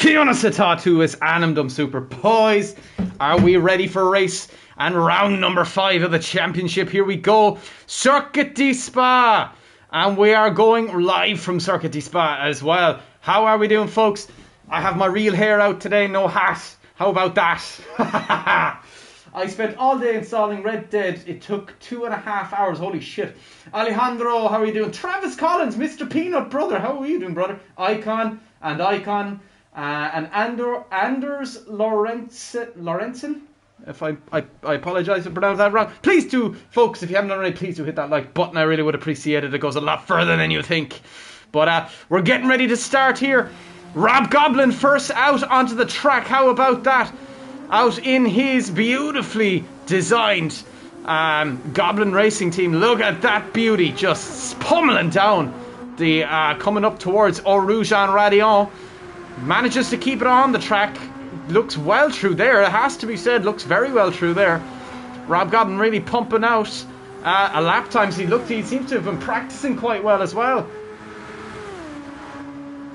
Kiona Satatu is Animdom Super. Boys, are we ready for race and round number 5 of the championship? Here we go. Circuit de Spa. And we are going live from Circuit de Spa as well. How are we doing, folks? I have my real hair out today, no hat. How about that? I spent all day installing Red Dead. It took 2.5 hours. Holy shit. Alejandro, how are you doing? Travis Collins, Mr. Peanut, brother. How are you doing, brother? Icon. And Anders Lorentzen. If I apologise if I pronounced that wrong. Please do, folks, if you haven't already, please do hit that like button. I really would appreciate it. It goes a lot further than you think. But we're getting ready to start here. Rob Goblin first out onto the track. How about that? Out in his beautifully designed Goblin racing team. Look at that beauty, just pummeling down the coming up towards Eau Rouge en Radion. Manages to keep it on the track. Looks well through there, it has to be said. Looks very well through there. Rob Goblin really pumping out a lap times. He seems to have been practicing quite well as well.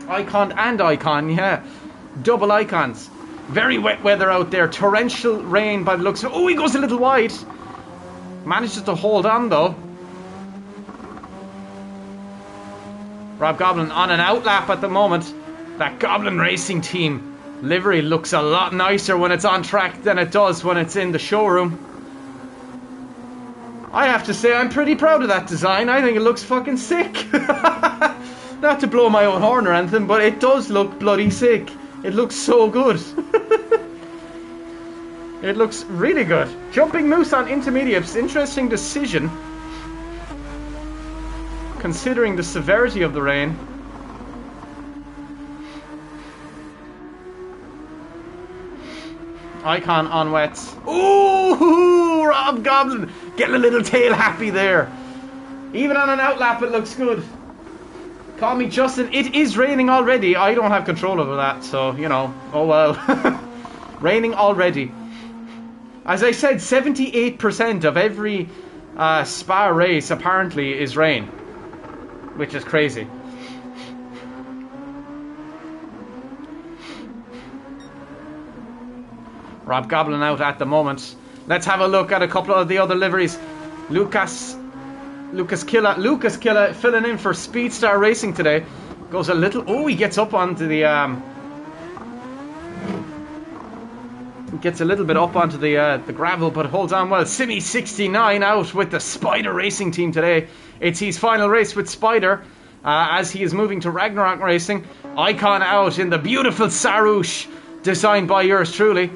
Icon and Icon, yeah. Double icons. Very wet weather out there. Torrential rain by the looks of it. Oh, he goes a little wide. Manages to hold on though. Rob Goblin on an outlap at the moment. That Goblin racing team livery looks a lot nicer when it's on track than it does when it's in the showroom. I have to say I'm pretty proud of that design. I think it looks fucking sick. Not to blow my own horn or anything, but it does look bloody sick. It looks so good. It looks really good. Jumping Moose on intermediates. Interesting decision, considering the severity of the rain. Icon on wets. Ooh, Rob Goblin getting a little tail happy there. Even on an outlap it looks good. Call me Justin. It is raining already. I don't have control over that, so, you know, oh well. Raining already. As I said, 78% of every Spa race apparently is rain, which is crazy. Rob Goblin out at the moment. Let's have a look at a couple of the other liveries. Lucas Killa filling in for Speedstar Racing today. Goes a little... Oh, he gets up onto the... Gets a little bit up onto the gravel, but holds on well. Simi69 out with the Spider Racing team today. It's his final race with Spider, as he is moving to Ragnarok Racing. Icon out in the beautiful Sarouche, designed by yours truly.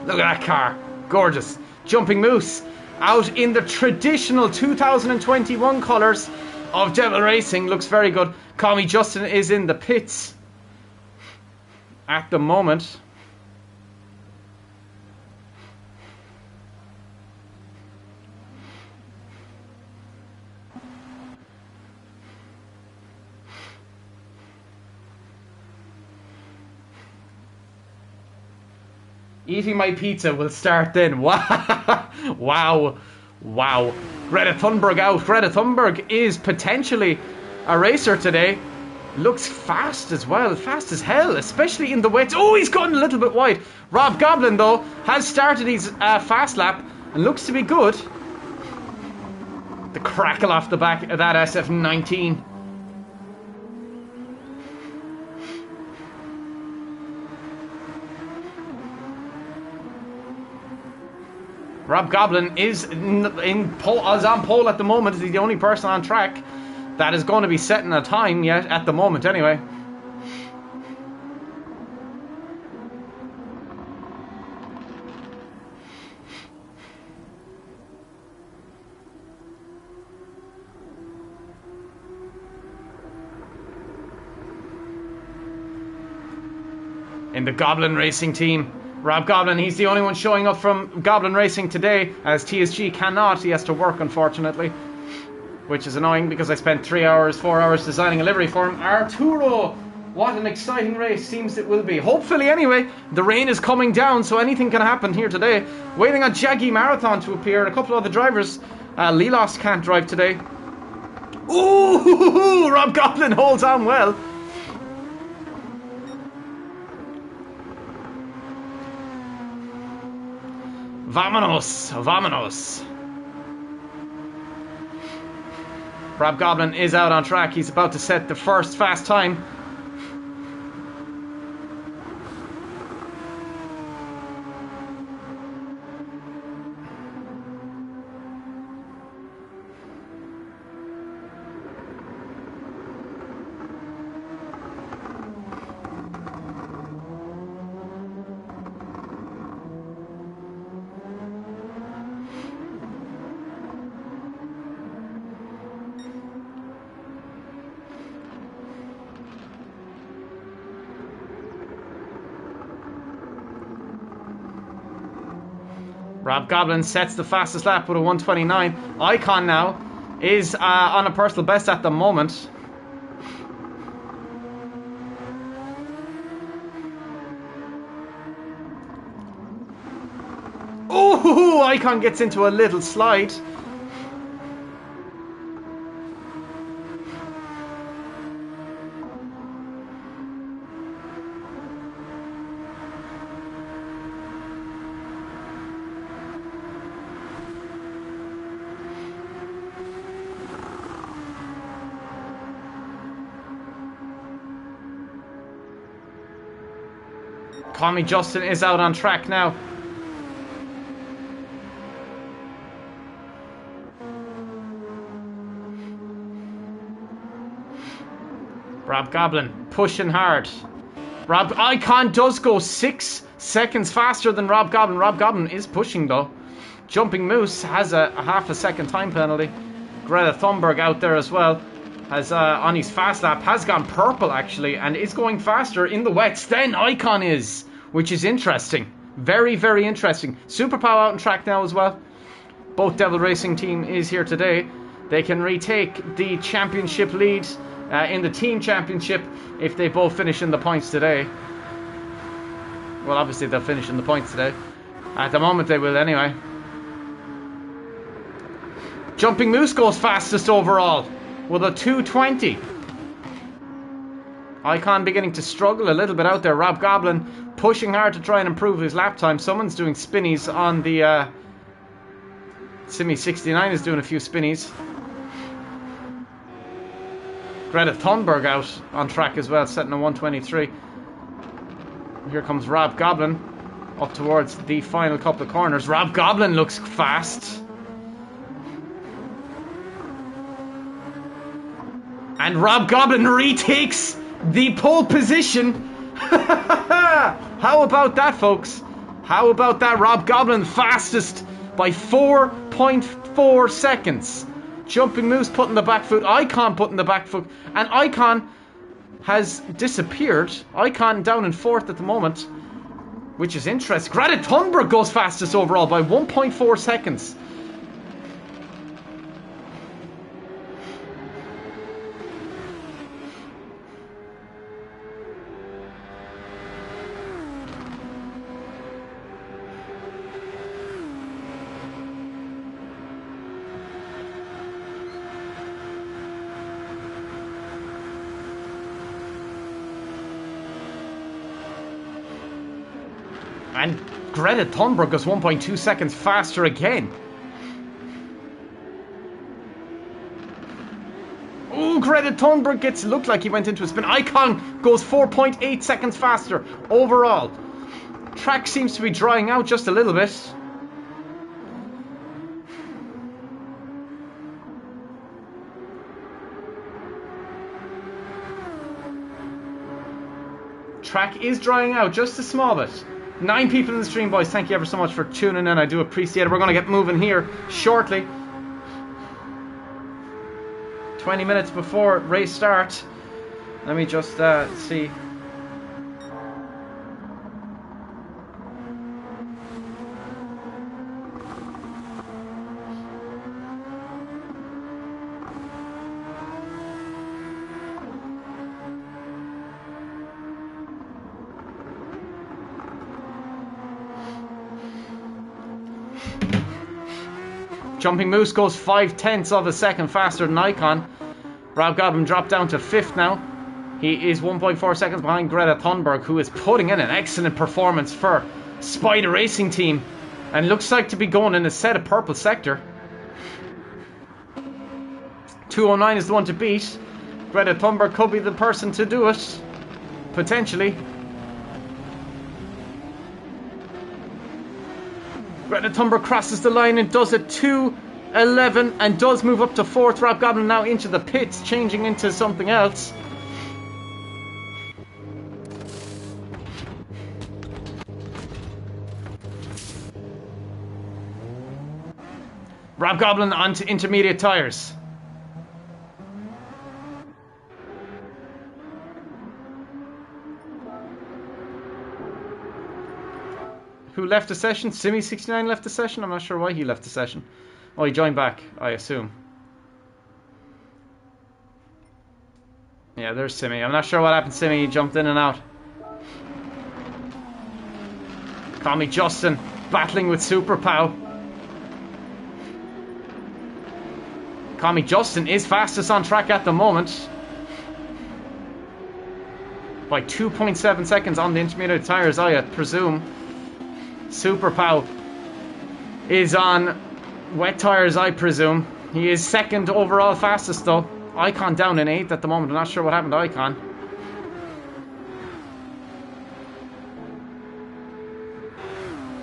Look at that car. Gorgeous. Jumping Moose out in the traditional 2021 colours of Devil Racing. Looks very good. Call Me Justin is in the pits at the moment. Eating my pizza will start then. Wow. Wow. Greta Thunberg out. Greta Thunberg is potentially a racer today. Looks fast as well. Fast as hell, especially in the wets. Oh, he's gotten a little bit wide. Rob Goblin, though, has started his fast lap and looks to be good. The crackle off the back of that SF19. Rob Goblin is on pole at the moment. He's the only person on track that is going to be setting a time yet, at the moment anyway. In the Goblin Racing team, Rob Goblin, he's the only one showing up from Goblin Racing today, as TSG cannot. He has to work, unfortunately, which is annoying because I spent 4 hours designing a livery for him. Arturo, what an exciting race seems it will be. Hopefully, anyway. The rain is coming down, so anything can happen here today. Waiting on Jaggy Marathon to appear. A couple of other drivers. Lilos can't drive today. Ooh, Rob Goblin holds on well. Vamonos, vamonos. Rob Goblin is out on track. He's about to set the first fast time. Rob Goblin sets the fastest lap with a 1:29. Icon now is on a personal best at the moment. Ooh, Icon gets into a little slide. Call Me Justin is out on track now. Rob Goblin pushing hard. Rob Icon does go 6 seconds faster than Rob Goblin. Rob Goblin is pushing though. Jumping Moose has a half a second time penalty. Greta Thunberg out there as well. Has on his fast lap has gone purple actually and is going faster in the wets than Icon is, which is interesting. Very, very interesting. Superpow out on track now as well. Both Devil Racing team is here today. They can retake the championship lead in the team championship if they both finish in the points today. Well, obviously they'll finish in the points today. At the moment they will anyway. Jumping Moose goes fastest overall with a 2:20. Icon beginning to struggle a little bit out there. Rob Goblin pushing hard to try and improve his lap time. Someone's doing spinnies on the Simi 69 is doing a few spinnies. Greta Thunberg out on track as well, setting a 1:23. Here comes Rob Goblin up towards the final couple of corners. Rob Goblin looks fast. And Rob Goblin retakes the pole position. How about that, folks? How about that? Rob Goblin fastest by 4.4 seconds. Jumping Moose putting the back foot. Icon putting the back foot. And Icon has disappeared. Icon down in 4th at the moment, which is interesting. Greta Thunberg goes fastest overall by 1.4 seconds. And Greta Thunberg goes 1.2 seconds faster again. Oh, Greta Thunberg looked like he went into a spin. Icon goes 4.8 seconds faster overall. Track seems to be drying out just a little bit. Track is drying out just a small bit. 9 people in the stream, boys. Thank you ever so much for tuning in. I do appreciate it. We're going to get moving here shortly. 20 minutes before race start. Let me just see. Jumping Moose goes 0.5 of a second faster than Icon. Rob Goblin dropped down to 5th now. He is 1.4 seconds behind Greta Thunberg, who is putting in an excellent performance for Spider Racing Team. And looks like to be going in a set of purple sector. 209 is the one to beat. Greta Thunberg could be the person to do it. Potentially. Greta Thunberg crosses the line and does it 2:11 and does move up to 4th. Rob Goblin now into the pits, changing into something else. Rob Goblin onto intermediate tyres. Who left the session? Simi69 left the session? I'm not sure why he left the session. Oh, he joined back, I assume. Yeah, there's Simi. I'm not sure what happened to Simi. He jumped in and out. Call me Justin, battling with Super Pow. Call me Justin is fastest on track at the moment. By 2.7 seconds on the intermediate tyres, I presume. Super Pow is on wet tyres, I presume. He is 2nd overall fastest though. Icon down in 8th at the moment. I'm not sure what happened to Icon.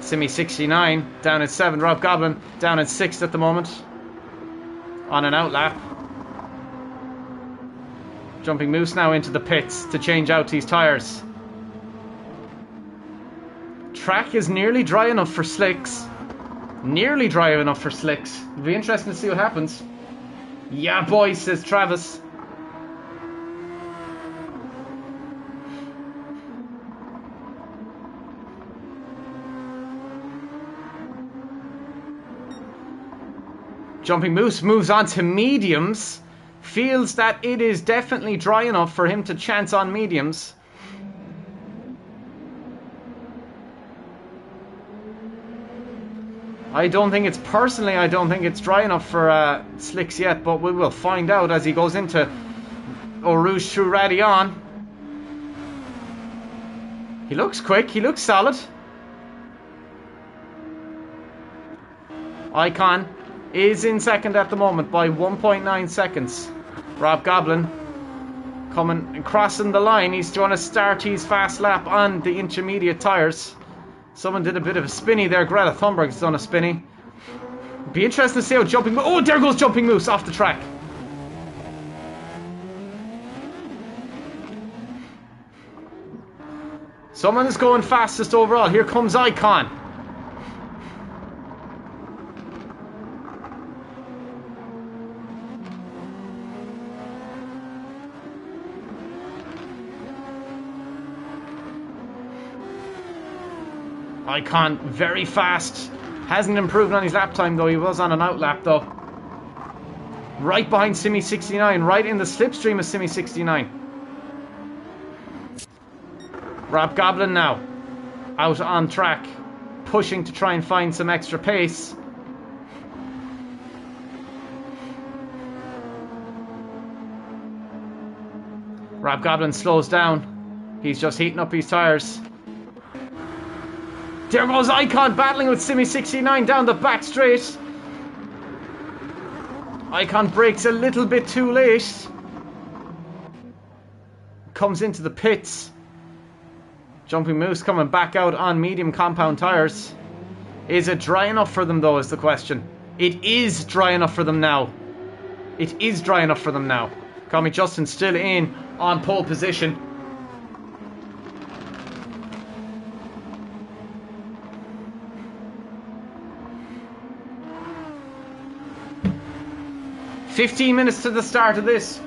Simi69 down at 7. Rob Goblin down at 6th at the moment. On an out lap. Jumping Moose now into the pits to change out these tyres. Track is nearly dry enough for slicks. Nearly dry enough for slicks. It'll be interesting to see what happens. Yeah, boy, says Travis. Jumping Moose moves on to mediums. Feels that it is definitely dry enough for him to chance on mediums. I don't think it's dry enough for slicks yet, but we will find out as he goes into Eau Rouge through Radion. He looks quick, he looks solid. Icon is in 2nd at the moment by 1.9 seconds. Rob Goblin coming and crossing the line. He's going to start his fast lap on the intermediate tyres. Someone did a bit of a spinny there. Greta Thunberg's done a spinny. Be interesting to see how Jumping Moose... Oh, there goes Jumping Moose off the track. Someone is going fastest overall. Here comes Icon. Icon very fast. Hasn't improved on his lap time though. He was on an out lap though. Right behind Simi69. Right in the slipstream of Simi69. Rob Goblin now. Out on track. Pushing to try and find some extra pace. Rob Goblin slows down. He's just heating up his tyres. There goes Icon battling with Simi69 down the back straight. Icon brakes a little bit too late. Comes into the pits. Jumping Moose coming back out on medium compound tyres. Is it dry enough for them though is the question. It is dry enough for them now. It is dry enough for them now. Call me Justin still in on pole position. "15 minutes to the start of this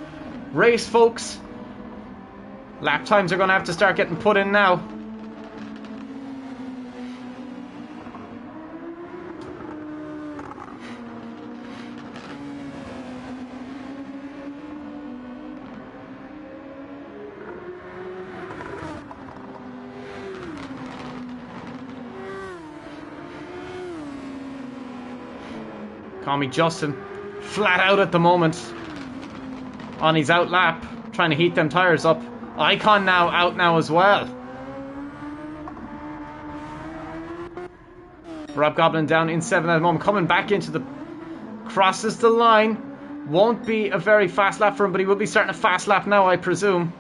race, folks. Lap times are going to have to start getting put in now. Call me Justin. Flat out at the moment. on his out lap, trying to heat them tyres up. Icon now out now as well. Rob Goblin down in 7 at the moment, coming back into the... crosses the line. Won't be a very fast lap for him, but he will be starting a fast lap now, I presume.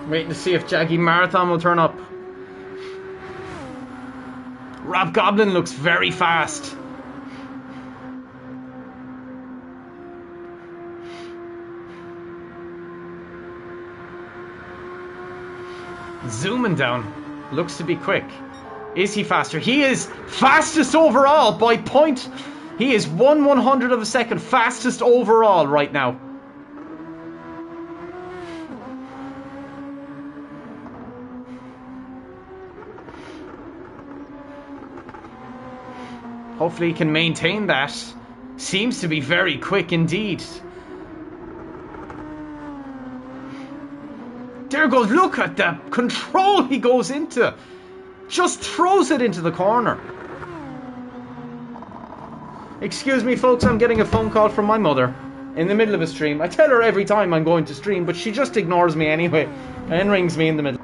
Waiting to see if Jaggy Marathon will turn up. Rob Goblin looks very fast. Zooming down. Looks to be quick. Is he faster? He is fastest overall by point. He is 1/100 of a second fastest overall right now. Hopefully he can maintain that. Seems to be very quick indeed. There goes, look at the control he goes into. Just throws it into the corner. Excuse me folks, I'm getting a phone call from my mother in the middle of a stream. I tell her every time I'm going to stream, but she just ignores me anyway and rings me in the middle.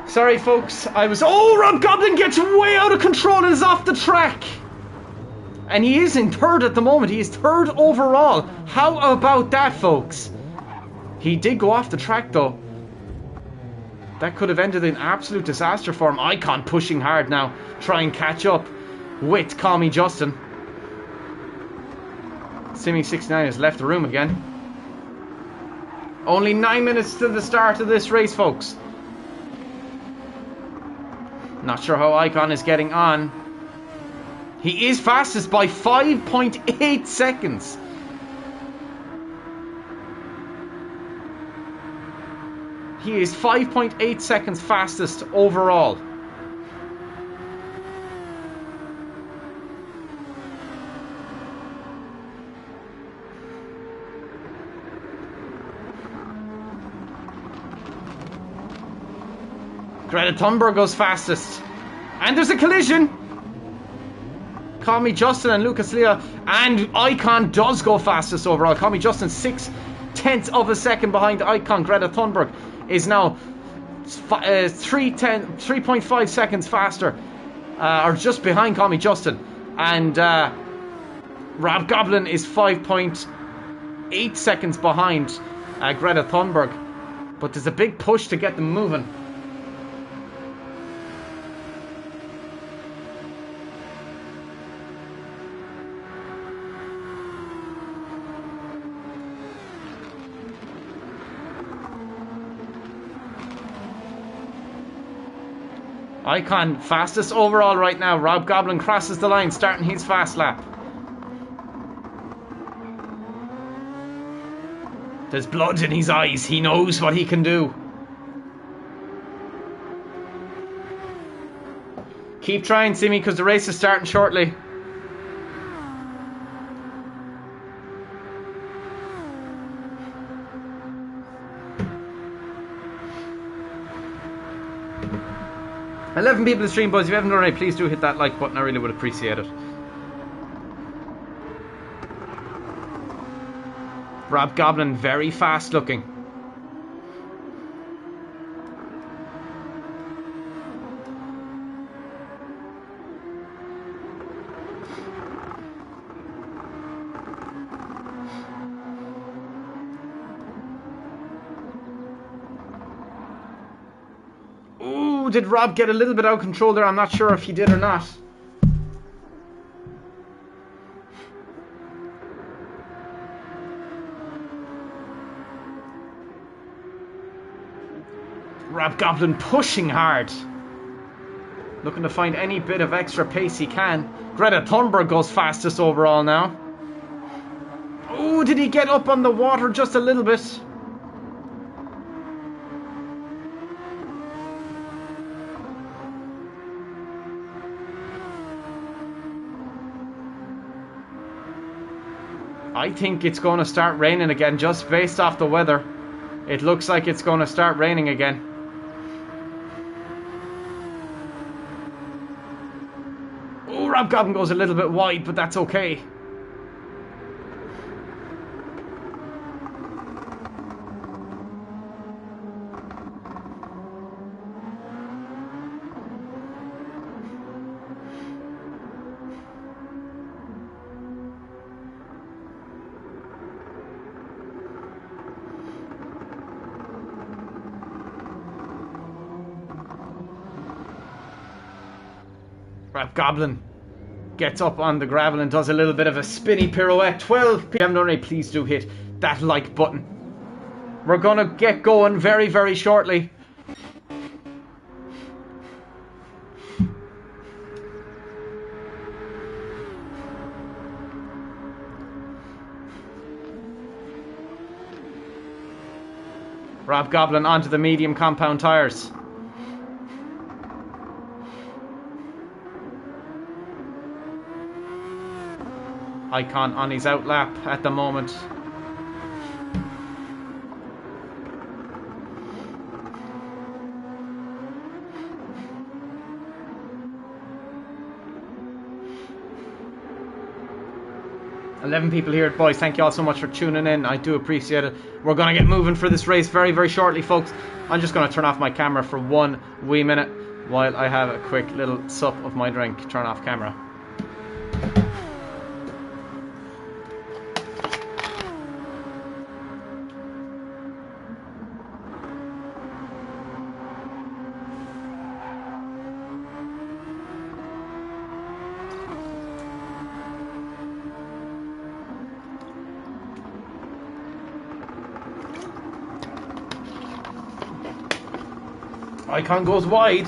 Sorry, folks. Oh, Rob Goblin gets way out of control and is off the track. And he is in third at the moment. He is third overall. How about that, folks? He did go off the track, though. That could have ended in absolute disaster for him. Icon pushing hard now. Try and catch up with Call Me Justin. Simi69 has left the room again. Only 9 minutes to the start of this race, folks. Not sure how Icon is getting on. He is fastest by 5.8 seconds. He is 5.8 seconds fastest overall. Greta Thunberg goes fastest. And there's a collision. Call Me Justin and Lucas Leah. And Icon does go fastest overall. Call Me Justin 0.6 of a second behind Icon. Greta Thunberg is now 3.5 seconds faster. Or just behind Call Me Justin. And Rob Goblin is 5.8 seconds behind Greta Thunberg. But there's a big push to get them moving. Icon fastest overall right now. Rob Goblin crosses the line, starting his fast lap. There's blood in his eyes. He knows what he can do. Keep trying, Simi, because the race is starting shortly. "11 people in the stream, boys. If you haven't already, please do hit that like button. I really would appreciate it." Rob Goblin, very fast looking. Ooh, did Rob get a little bit out of control there? I'm not sure if he did or not. Rob Goblin pushing hard. Looking to find any bit of extra pace he can. Greta Thunberg goes fastest overall now. Oh, did he get up on the water just a little bit? I think it's going to start raining again just based off the weather. It looks like it's going to start raining again. Oh, Rob Goblin goes a little bit wide, but that's okay. Rob Goblin gets up on the gravel and does a little bit of a spinny pirouette. 12 p.m. already, please do hit that like button. We're gonna get going very, very shortly. Rob Goblin onto the medium compound tyres. Icon on his out lap at the moment. "11 people here, boys. Thank you all so much for tuning in. I do appreciate it. We're going to get moving for this race very, very shortly, folks. I'm just going to turn off my camera for 1 wee minute while I have a quick little sup of my drink. Turn off camera. Icon goes wide.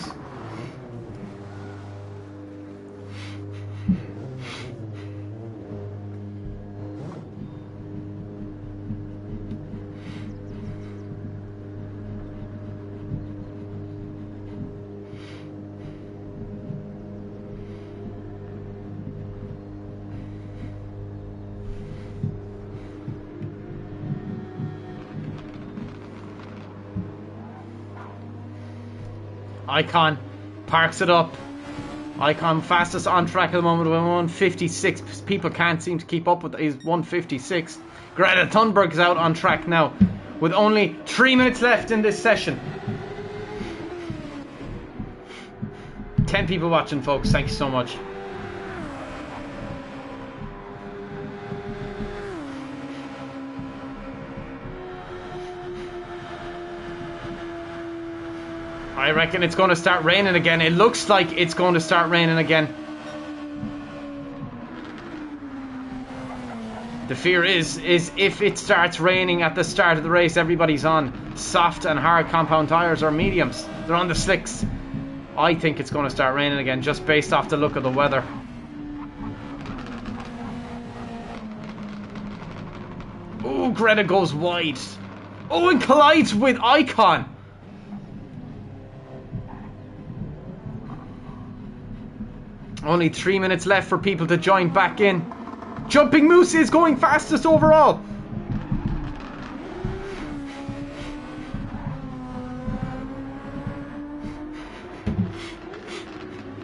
Icon parks it up. Icon fastest on track at the moment with 156. People can't seem to keep up with it. He's 156. Greta Thunberg is out on track now with only 3 minutes left in this session. 10 people watching, folks. Thank you so much. I reckon it's going to start raining again. It looks like it's going to start raining again. The fear is if it starts raining at the start of the race, everybody's on soft and hard compound tires or mediums. They're on the slicks. I think it's going to start raining again just based off the look of the weather. Oh, Greta goes wide. Oh, and collides with Icon. Only 3 minutes left for people to join back in. Jumping Moose is going fastest overall.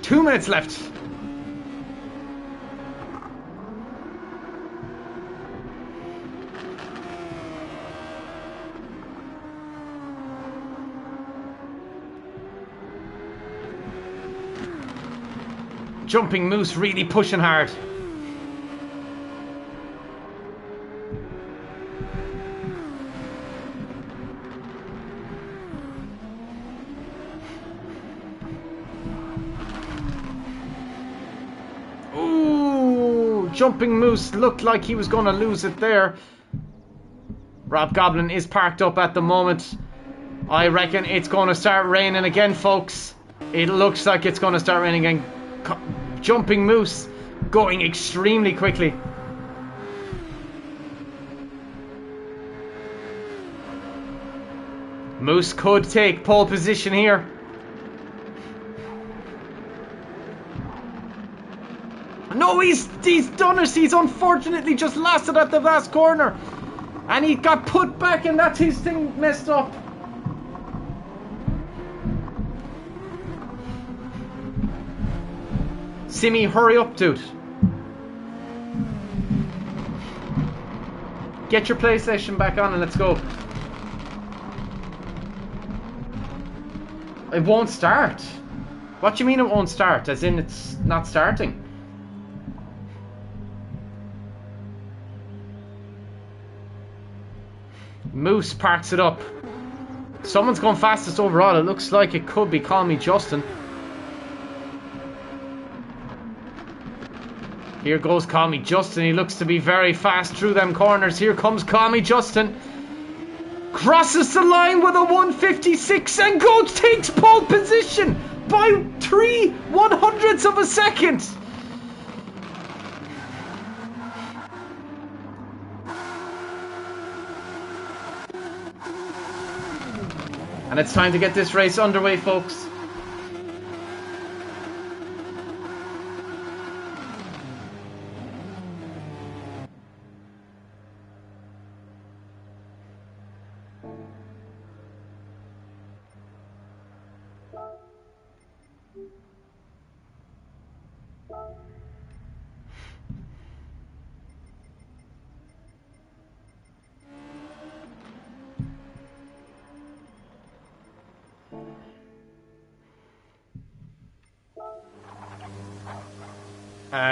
Two minutes left. Jumping Moose really pushing hard. Ooh, Jumping Moose looked like he was going to lose it there. Rob Goblin is parked up at the moment. I reckon it's going to start raining again, folks. It looks like it's going to start raining again. Jumping Moose going extremely quickly. Moose could take pole position here. No, he's done it. He's unfortunately just lost it at the last corner. And he got put back and that's his thing messed up. Simi, hurry up, dude. Get your PlayStation back on and let's go. It won't start. What do you mean it won't start? As in it's not starting? Moose parks it up. Someone's gone fastest overall. It looks like it could be Call Me Justin. Here goes Call Me Justin. He looks to be very fast through them corners. Here comes Call Me Justin. Crosses the line with a 156 and goes, takes pole position by 3/100ths of a second. And it's time to get this race underway, folks.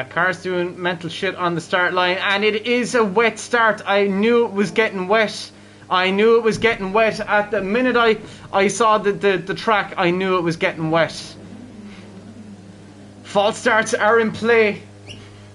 Car's doing mental shit on the start line, and it is a wet start. I knew it was getting wet. I knew it was getting wet. At the minute I saw the track, I knew it was getting wet. False starts are in play.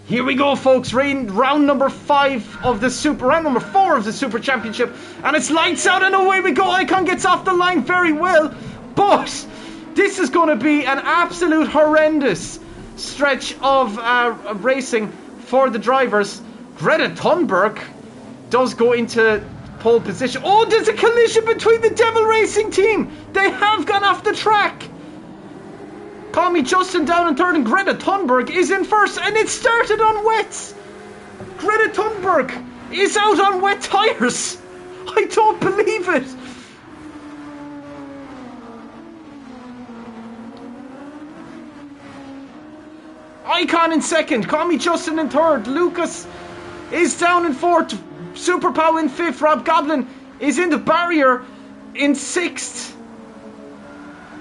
Here we go, folks. Round number 5 of the round number 4 of the Super Championship, and it's lights out and away we go. Icon gets off the line very well, but this is going to be an absolute horrendous stretch of racing for the drivers. Greta Thunberg does go into pole position. Oh, there's a collision between the Devil Racing team. They have gone off the track. Call Me Justin down in third and Greta Thunberg is in first, and it started on wets. Greta Thunberg is out on wet tires. I don't believe it. Icon in second. Call me Justin in third. Lucas is down in fourth. Super Pow in fifth. Rob Goblin is in the barrier in sixth.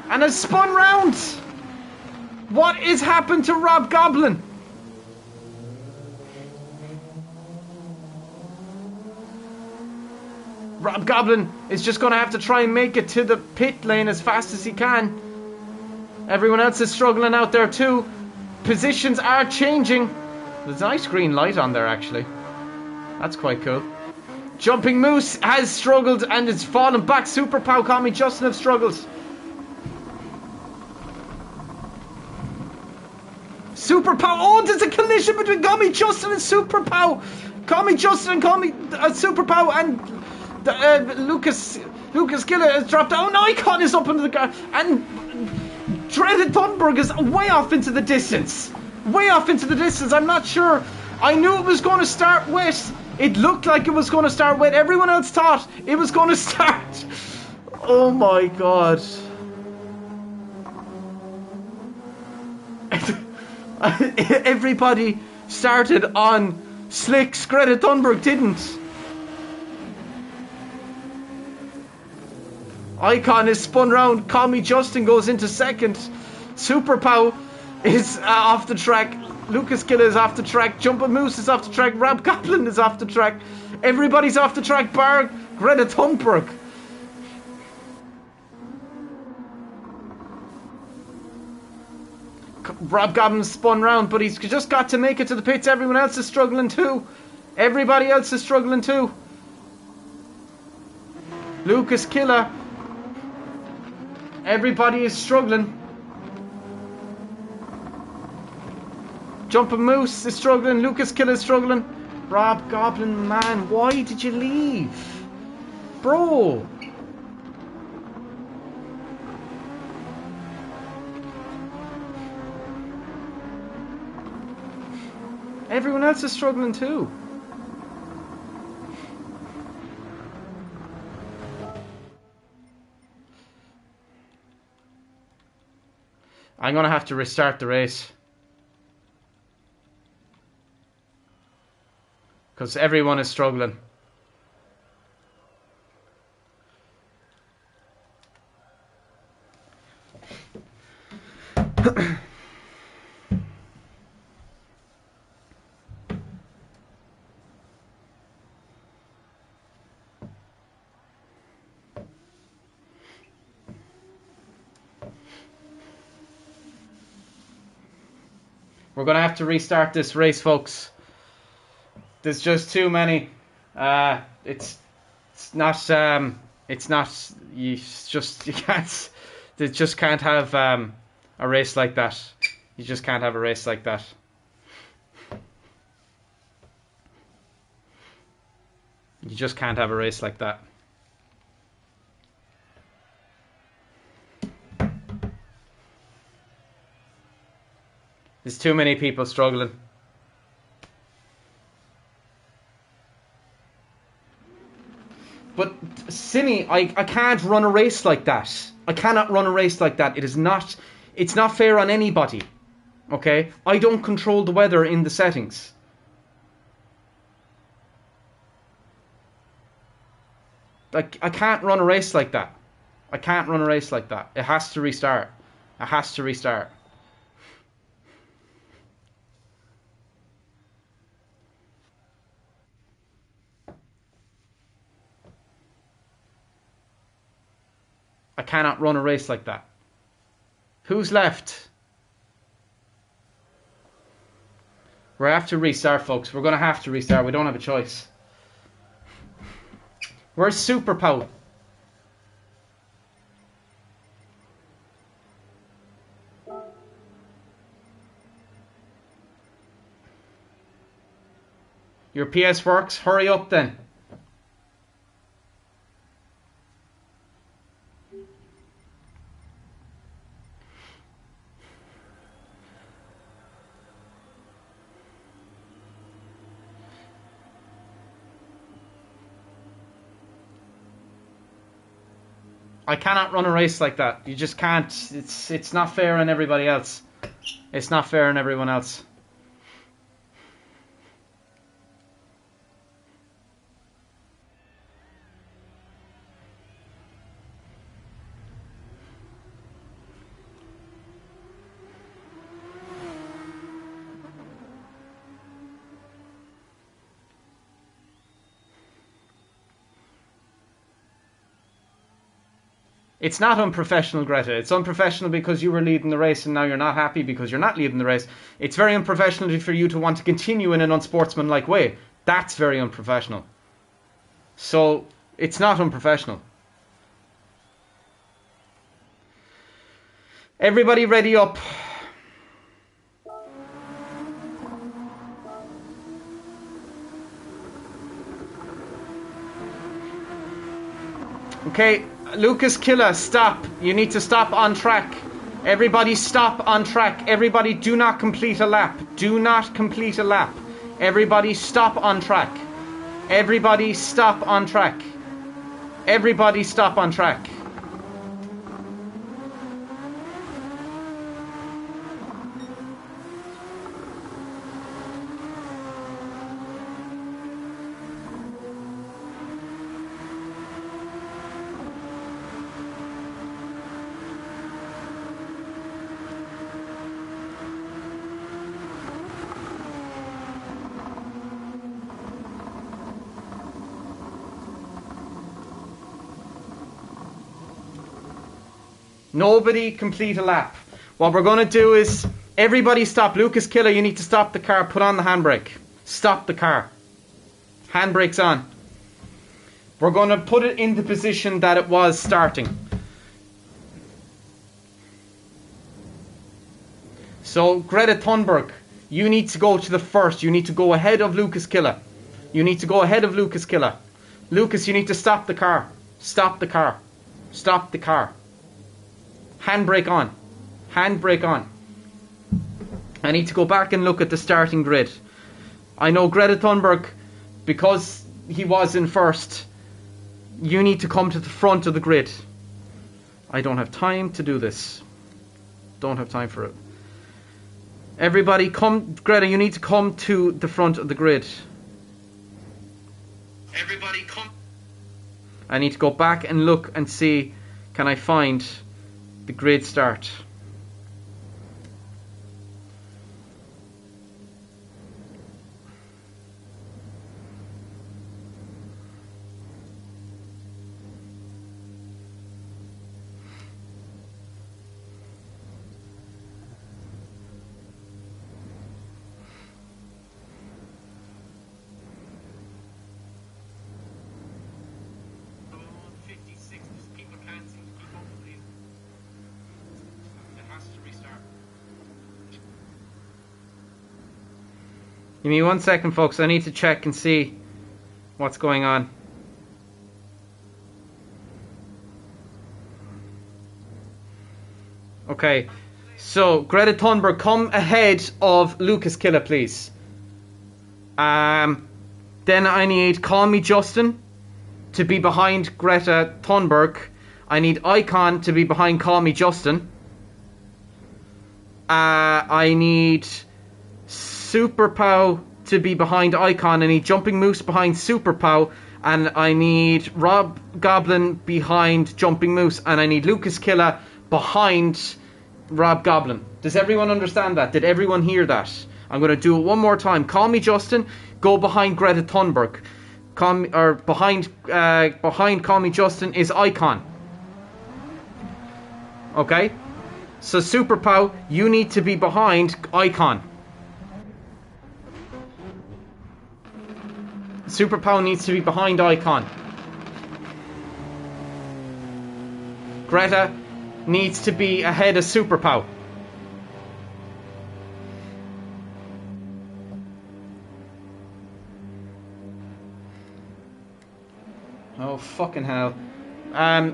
And has spun round. What is happened to Rob Goblin? Rob Goblin is just going to have to try and make it to the pit lane as fast as he can. Everyone else is struggling out there too. Positions are changing. There's a nice green light on there actually. That's quite cool. Jumping Moose has struggled and is fallen back. Super Pow, Call Me Justin have struggled. Super Pow. Oh, there's a collision between Call Me Justin and Super Pow. Call Me Justin and Call Me Super Pow and Lucas Gilla has dropped down. Icon is up into the car. And Dreaded Thunberg is way off into the distance. Way off into the distance. I'm not sure. I knew it was going to start wet. It looked like it was going to start wet. Everyone else thought it was going to start. Oh my god. Everybody started on slicks. Greta Thunberg didn't. Icon is spun round. Call Me Justin goes into second. Super Pow is off the track. Lucas Killer is off the track. Jumping Moose is off the track. Rob Goblin is off the track. Everybody's off the track bar Greta Thunberg. Rob Goblin spun round, but he's just got to make it to the pits. Everyone else is struggling too. Everybody else is struggling too. Lucas Killer. Everybody is struggling. Jumping Moose is struggling. Lucas Killer is struggling. Rob Goblin, man, why did you leave? Bro. Everyone else is struggling too. I'm going to have to restart the race. Because everyone is struggling. We're going to have to restart this race, folks. There's just too many. It's not. You can't. They just can't have a race like that. You just can't have a race like that. You just can't have a race like that. There's too many people struggling. But Simi, I can't run a race like that. I cannot run a race like that. It's not fair on anybody. Okay? I don't control the weather in the settings. Like, I can't run a race like that. I can't run a race like that. It has to restart. It has to restart. I cannot run a race like that. Who's left? We have to restart, folks. We're going to have to restart. We don't have a choice. Where's Super Pow? Your PS works? Hurry up then. I cannot run a race like that. You just can't. It's not fair on everybody else. It's not fair on everyone else. It's not unprofessional, Greta. It's unprofessional because you were leading the race and now you're not happy because you're not leading the race. It's very unprofessional for you to want to continue in an unsportsmanlike way. That's very unprofessional. So, it's not unprofessional. Everybody ready up. Okay, Lucas Killa, stop. You need to stop on track. Everybody stop on track. Everybody do not complete a lap. Do not complete a lap. Everybody stop on track. Everybody stop on track. Everybody stop on track. Nobody complete a lap. What we're going to do is, everybody stop. Lucas Killer, you need to stop the car. Put on the handbrake. Stop the car. Handbrake's on. We're going to put it in the position that it was starting. So, Greta Thunberg, you need to go to the first. You need to go ahead of Lucas Killer. You need to go ahead of Lucas Killer. Lucas, you need to stop the car. Stop the car. Stop the car. Handbrake on. Handbrake on. I need to go back and look at the starting grid. I know Greta Thunberg, because he was in first, you need to come to the front of the grid. I don't have time to do this. Don't have time for it. Everybody come, Greta, you need to come to the front of the grid. Everybody come. I need to go back and look and see, can I find the grid start? Give me 1 second, folks. I need to check and see what's going on. Okay, so Greta Thunberg, come ahead of Lucas Killer, please. Then I need Call Me Justin to be behind Greta Thunberg. I need Icon to be behind Call Me Justin. I need Super Pow to be behind Icon. I need Jumping Moose behind Super Pow. And I need Rob Goblin behind Jumping Moose. And I need Lucas Killer behind Rob Goblin. Does everyone understand that? Did everyone hear that? I'm going to do it one more time. Call Me Justin, go behind Greta Thunberg. Behind Call Me Justin is Icon. Okay? So Super Pow, you need to be behind Icon. Super Pow needs to be behind Icon. Greta needs to be ahead of Super Pow. Oh, fucking hell.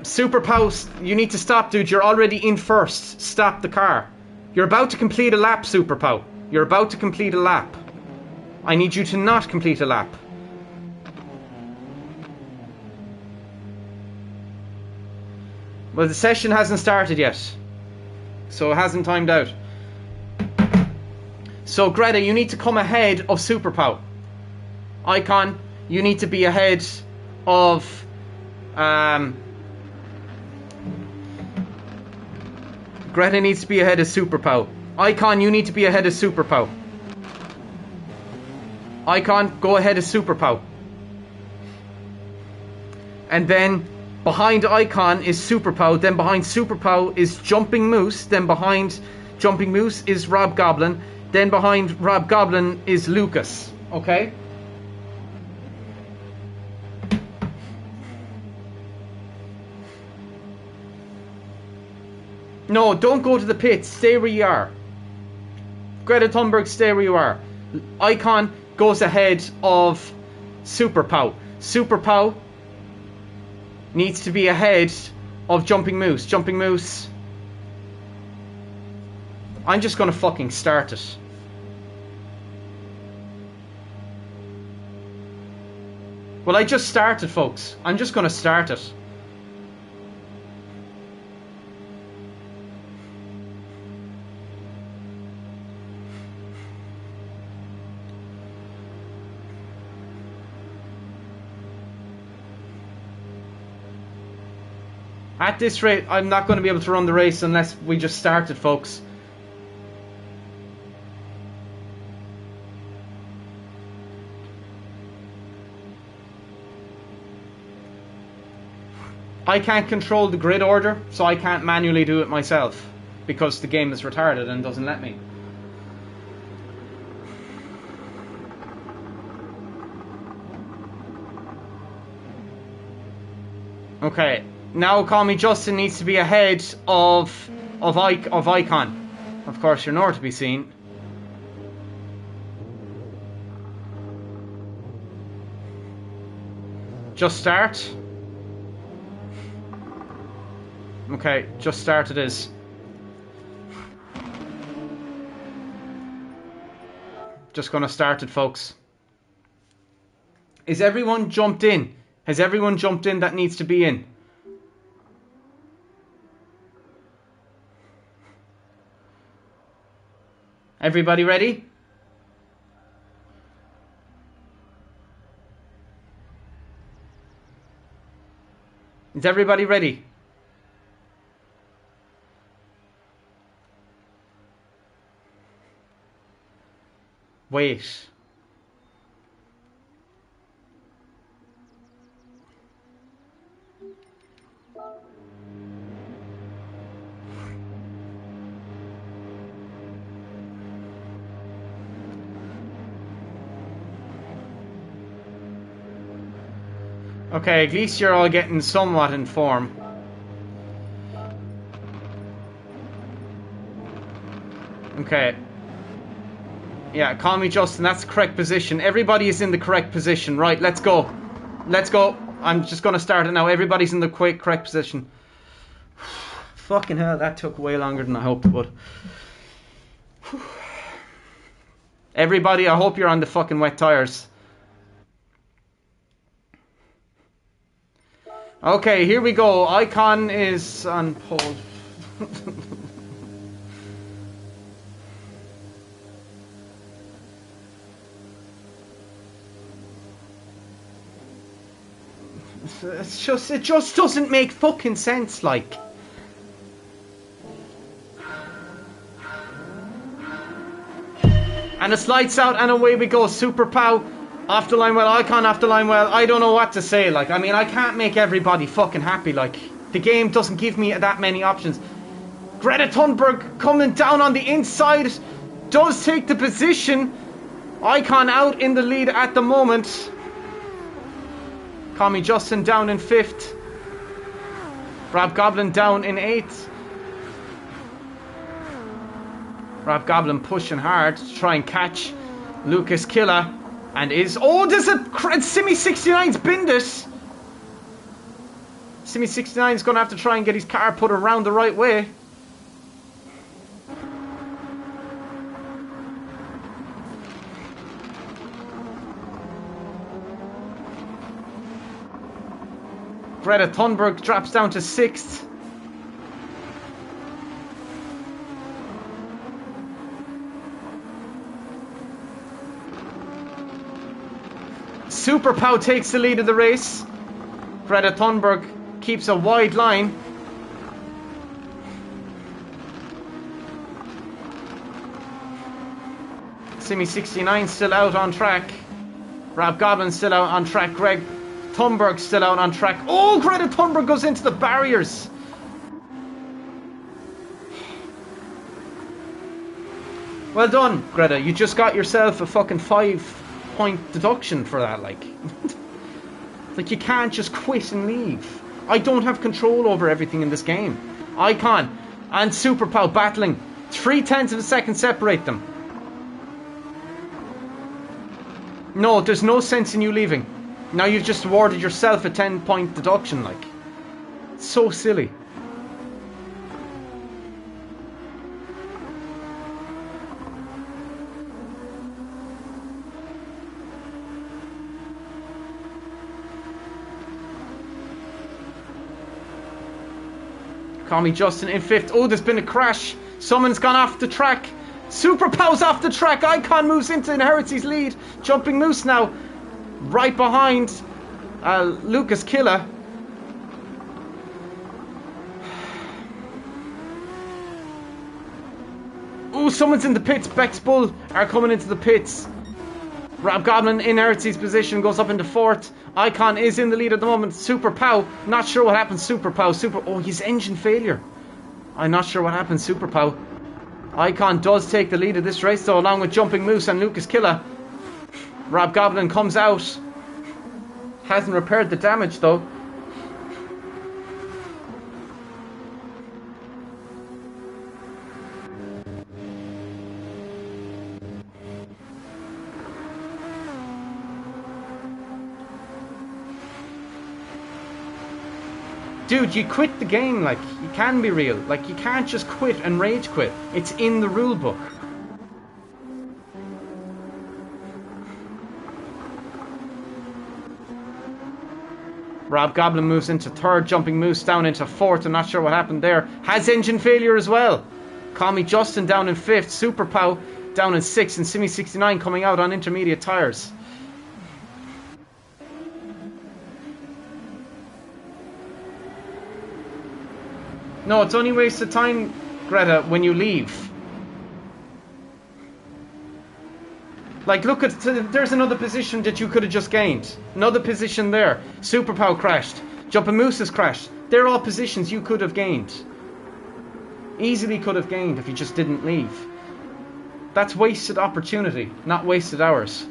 Super Pow, you need to stop, dude. You're already in first. Stop the car. You're about to complete a lap, Super Pow. You're about to complete a lap. I need you to not complete a lap. Well, the session hasn't started yet, so it hasn't timed out. So Greta, you need to come ahead of Super Pow. Icon, you need to be ahead of Greta needs to be ahead of Super Pow. Icon, you need to be ahead of Super Pow. Icon, go ahead of Super Pow. And then Behind Icon is Super Pow. Then behind Super Pow is Jumping Moose. Then behind Jumping Moose is Rob Goblin. Then behind Rob Goblin is Lucas. Okay? No, don't go to the pits. Stay where you are. Greta Thunberg, stay where you are. Icon goes ahead of Super Pow. Super Pow needs to be ahead of Jumping Moose. Jumping Moose. I'm just gonna fucking start it. Well, I just started, folks. I'm just gonna start it. At this rate, I'm not going to be able to run the race unless we just start it, folks. I can't control the grid order, so I can't manually do it myself because the game is retarded and doesn't let me. Okay. Now Call Me Justin needs to be ahead of Icon. Of course, you're nowhere to be seen. Just start. Okay, just start it is. Just gonna start it, folks. Is everyone jumped in? Has everyone jumped in that needs to be in? Everybody ready? Is everybody ready? Wait. Okay, at least you're all getting somewhat in form. Okay. Yeah, Call Me Justin, that's the correct position. Everybody is in the correct position. Right, let's go. Let's go. I'm just going to start it now. Everybody's in the correct position. Fucking hell, that took way longer than I hoped it would. Everybody, I hope you're on the fucking wet tires. Okay, here we go. Icon is on pole. It just doesn't make fucking sense, like. And it's lights out and away we go. Super Pow off the line well, Icon off the line well. I don't know what to say, like. I mean, I can't make everybody fucking happy, like. The game doesn't give me that many options. Greta Thunberg coming down on the inside does take the position. Icon out in the lead at the moment. Call Me Justin down in 5th. Rob Goblin down in 8th. Rob Goblin pushing hard to try and catch Lucas Killer. And is... Oh, there's a... Simi69's binned it. Simi69's going to have to try and get his car put around the right way. Greta Thunberg drops down to 6th. Super Pow takes the lead of the race. Greta Thunberg keeps a wide line. Simi69 still out on track. Rob Goblin still out on track. Greg Thunberg's still out on track. Oh, Greta Thunberg goes into the barriers. Well done, Greta. You just got yourself a fucking 5-point deduction for that, like. Like, you can't just quit and leave. I don't have control over everything in this game. Icon and Super Pow battling. 0.3 of a second separate them. No, there's no sense in you leaving. Now you've just awarded yourself a 10-point deduction, like. It's so silly. Call me Justin in 5th. Oh, there's been a crash. Someone's gone off the track. Super Pow's off the track. Icon moves into Inherita's lead. Jumping Moose now right behind Lucas Killer. Oh, someone's in the pits. Bex Bull are coming into the pits. Rob Goblin in Inherita's position, goes up into 4th. Icon is in the lead at the moment. Super Pow, not sure what happened. Super Pow, oh, his engine failure. I'm not sure what happened. Super Pow. Icon does take the lead of this race though, along with Jumping Moose and Lucas Killer. Rob Goblin comes out. Hasn't repaired the damage though. Dude, you quit the game, like, you can be real. Like, you can't just quit and rage quit. It's in the rule book. Rob Goblin moves into 3rd, Jumping Moose down into 4th. I'm not sure what happened there. Has engine failure as well. Call Me Justin down in 5th. Super Pow down in 6th. And Simi69 coming out on intermediate tyres. No, it's only wasted time, Greta, when you leave. Like, look at... There's another position that you could have just gained. Another position there. Super Pow crashed. Jumping Moose has crashed. They're all positions you could have gained. Easily could have gained if you just didn't leave. That's wasted opportunity, not wasted hours.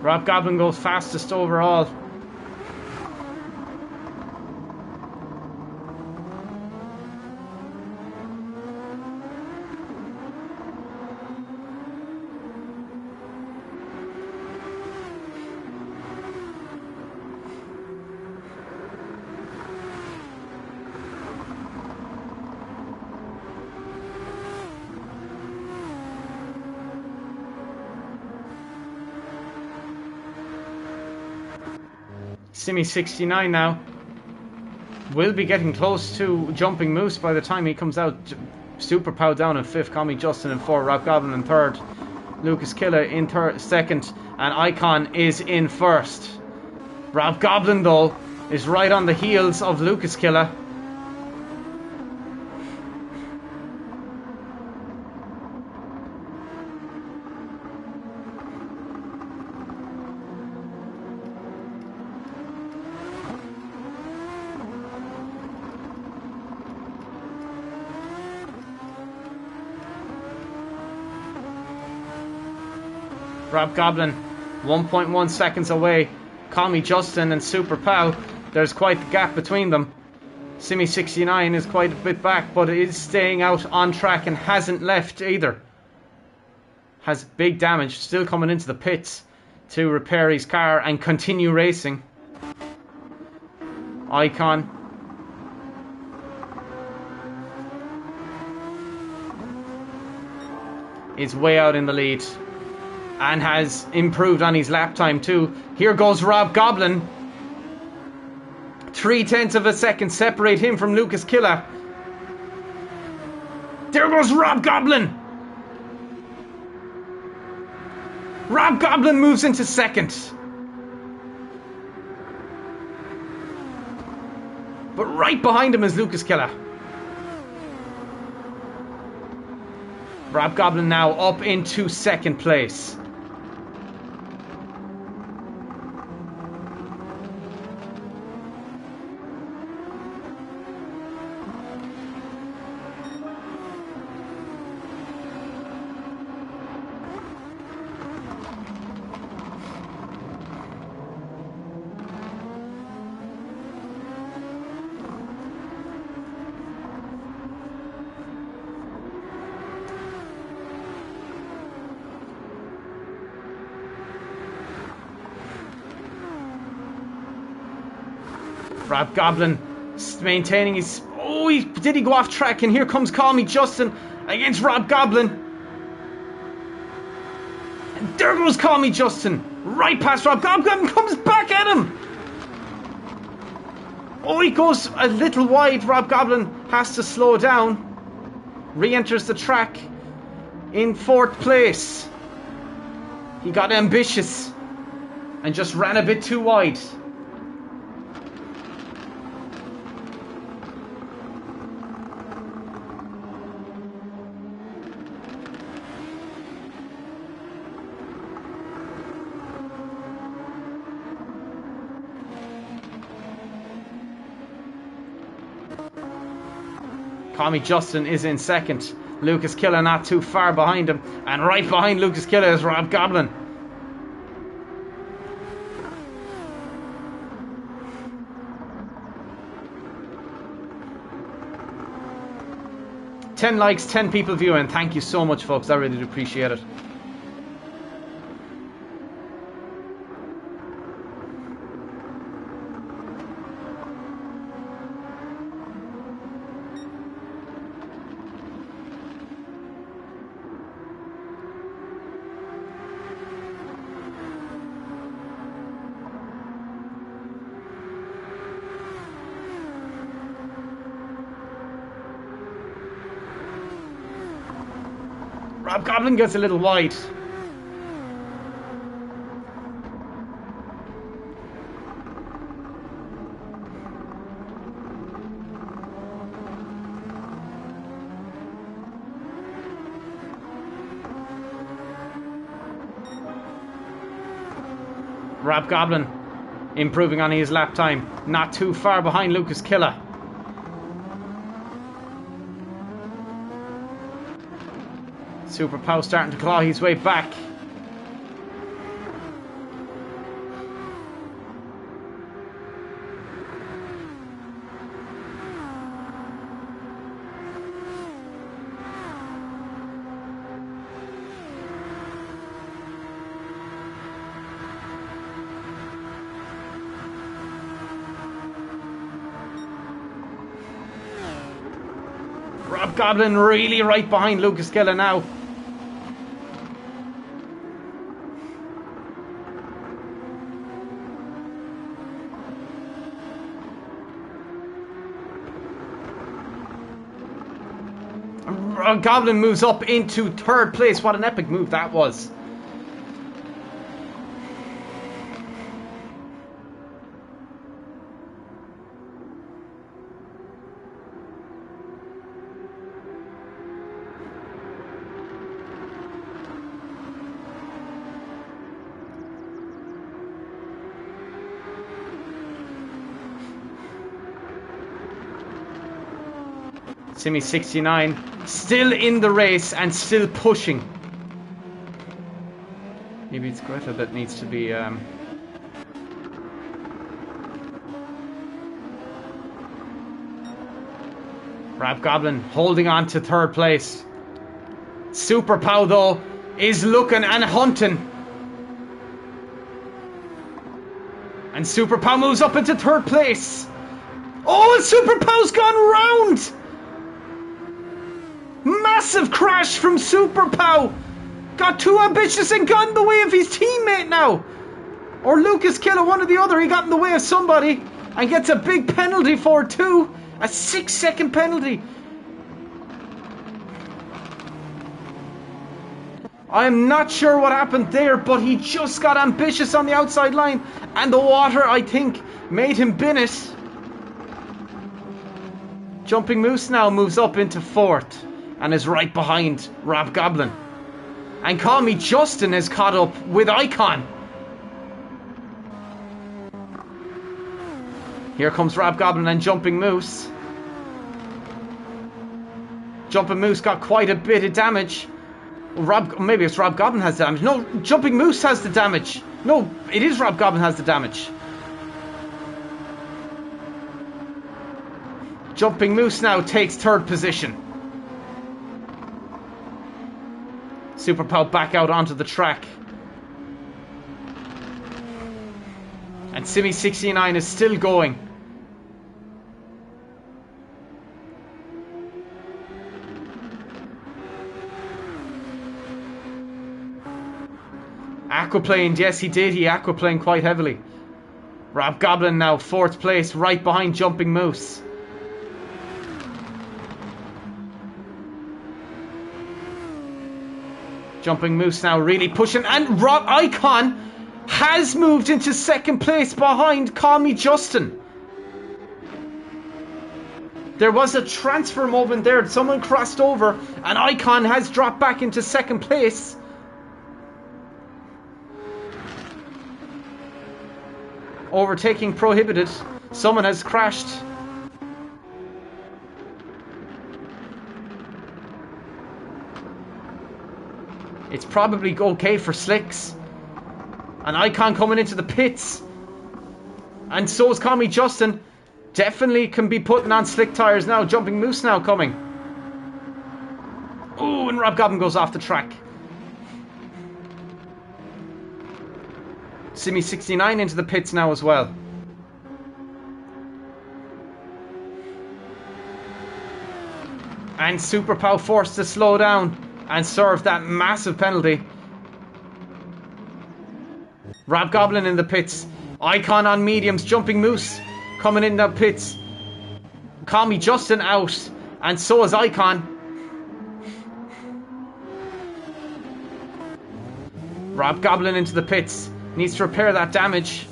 Rob Goblin goes fastest overall. Simi69 now will be getting close to Jumping Moose by the time he comes out. Super Pow down in 5th, Call Me Justin in 4th, Rob Goblin in 3rd, Lucas Killer in 2nd, and Icon is in 1st. Rob Goblin though is right on the heels of Lucas Killer. Rob Goblin, 1.1 seconds away. Call Me Justin and Super Pow, there's quite the gap between them. Simi69 is quite a bit back, but is staying out on track and hasn't left either. Has big damage, still coming into the pits to repair his car and continue racing. Icon is way out in the lead and has improved on his lap time too. Here goes Rob Goblin. 0.3 of a second separate him from Lucas Killer. There goes Rob Goblin. Rob Goblin moves into second. But right behind him is Lucas Killer. Rob Goblin now up into second place. Rob Goblin maintaining his... Oh, did he go off track? And here comes Call Me Justin against Rob Goblin. And there goes Call Me Justin. Right past Rob Goblin. Comes back at him. Oh, he goes a little wide. Rob Goblin has to slow down. Re-enters the track in fourth place. He got ambitious and just ran a bit too wide. Call Me Justin is in second. Lucas Killer not too far behind him. And right behind Lucas Killer is Rob Goblin. "10 likes, 10 people viewing. Thank you so much, folks. I really do appreciate it. Rob Goblin gets a little wide. Rob Goblin improving on his lap time. Not too far behind Lucas Killer. Super Pow starting to claw his way back. Rob Goblin really right behind Lucas Killer now. Goblin moves up into third place. What an epic move that was. Simi69 still in the race and still pushing. He maybe it's Greta that needs to be... Rab Goblin holding on to third place. Super Pow, though, is looking and hunting. And Super Pow moves up into third place. Oh, and Super Pow's gone round! Massive crash from Super Pow. Got too ambitious and got in the way of his teammate now. Or Lucas Killer, one or the other. He got in the way of somebody and gets a big penalty for it too. A 6-second penalty. I'm not sure what happened there, but he just got ambitious on the outside line. And the water, I think, made him bin it. Jumping Moose now moves up into fourth and is right behind Rab Goblin. And Call Me Justin is caught up with Icon. Here comes Rab Goblin and Jumping Moose. Jumping Moose got quite a bit of damage. Maybe it's Rab Goblin has damage. No, Jumping Moose has the damage. No, it is Rab Goblin has the damage. Jumping Moose now takes third position. Super Pow back out onto the track. And Simi69 is still going. Aquaplaned, yes he did, he aquaplaned quite heavily. Rab Goblin now fourth place, right behind Jumping Moose. Jumping Moose now really pushing, and Rob Icon has moved into second place behind Call Me Justin. There was a transfer moment there, someone crossed over and Icon has dropped back into second place. Overtaking prohibited. Someone has crashed. It's probably okay for slicks. An Icon coming into the pits. And so is Call Me Justin. Definitely can be putting on slick tires now. Jumping Moose now coming. Oh, and Rab Goblin goes off the track. Simi69 into the pits now as well. And Super Pow forced to slow down and serve that massive penalty. Rab Goblin in the pits. Icon on mediums. Jumping Moose coming in the pits. Call Me Justin out. And so is Icon. Rab Goblin into the pits. Needs to repair that damage.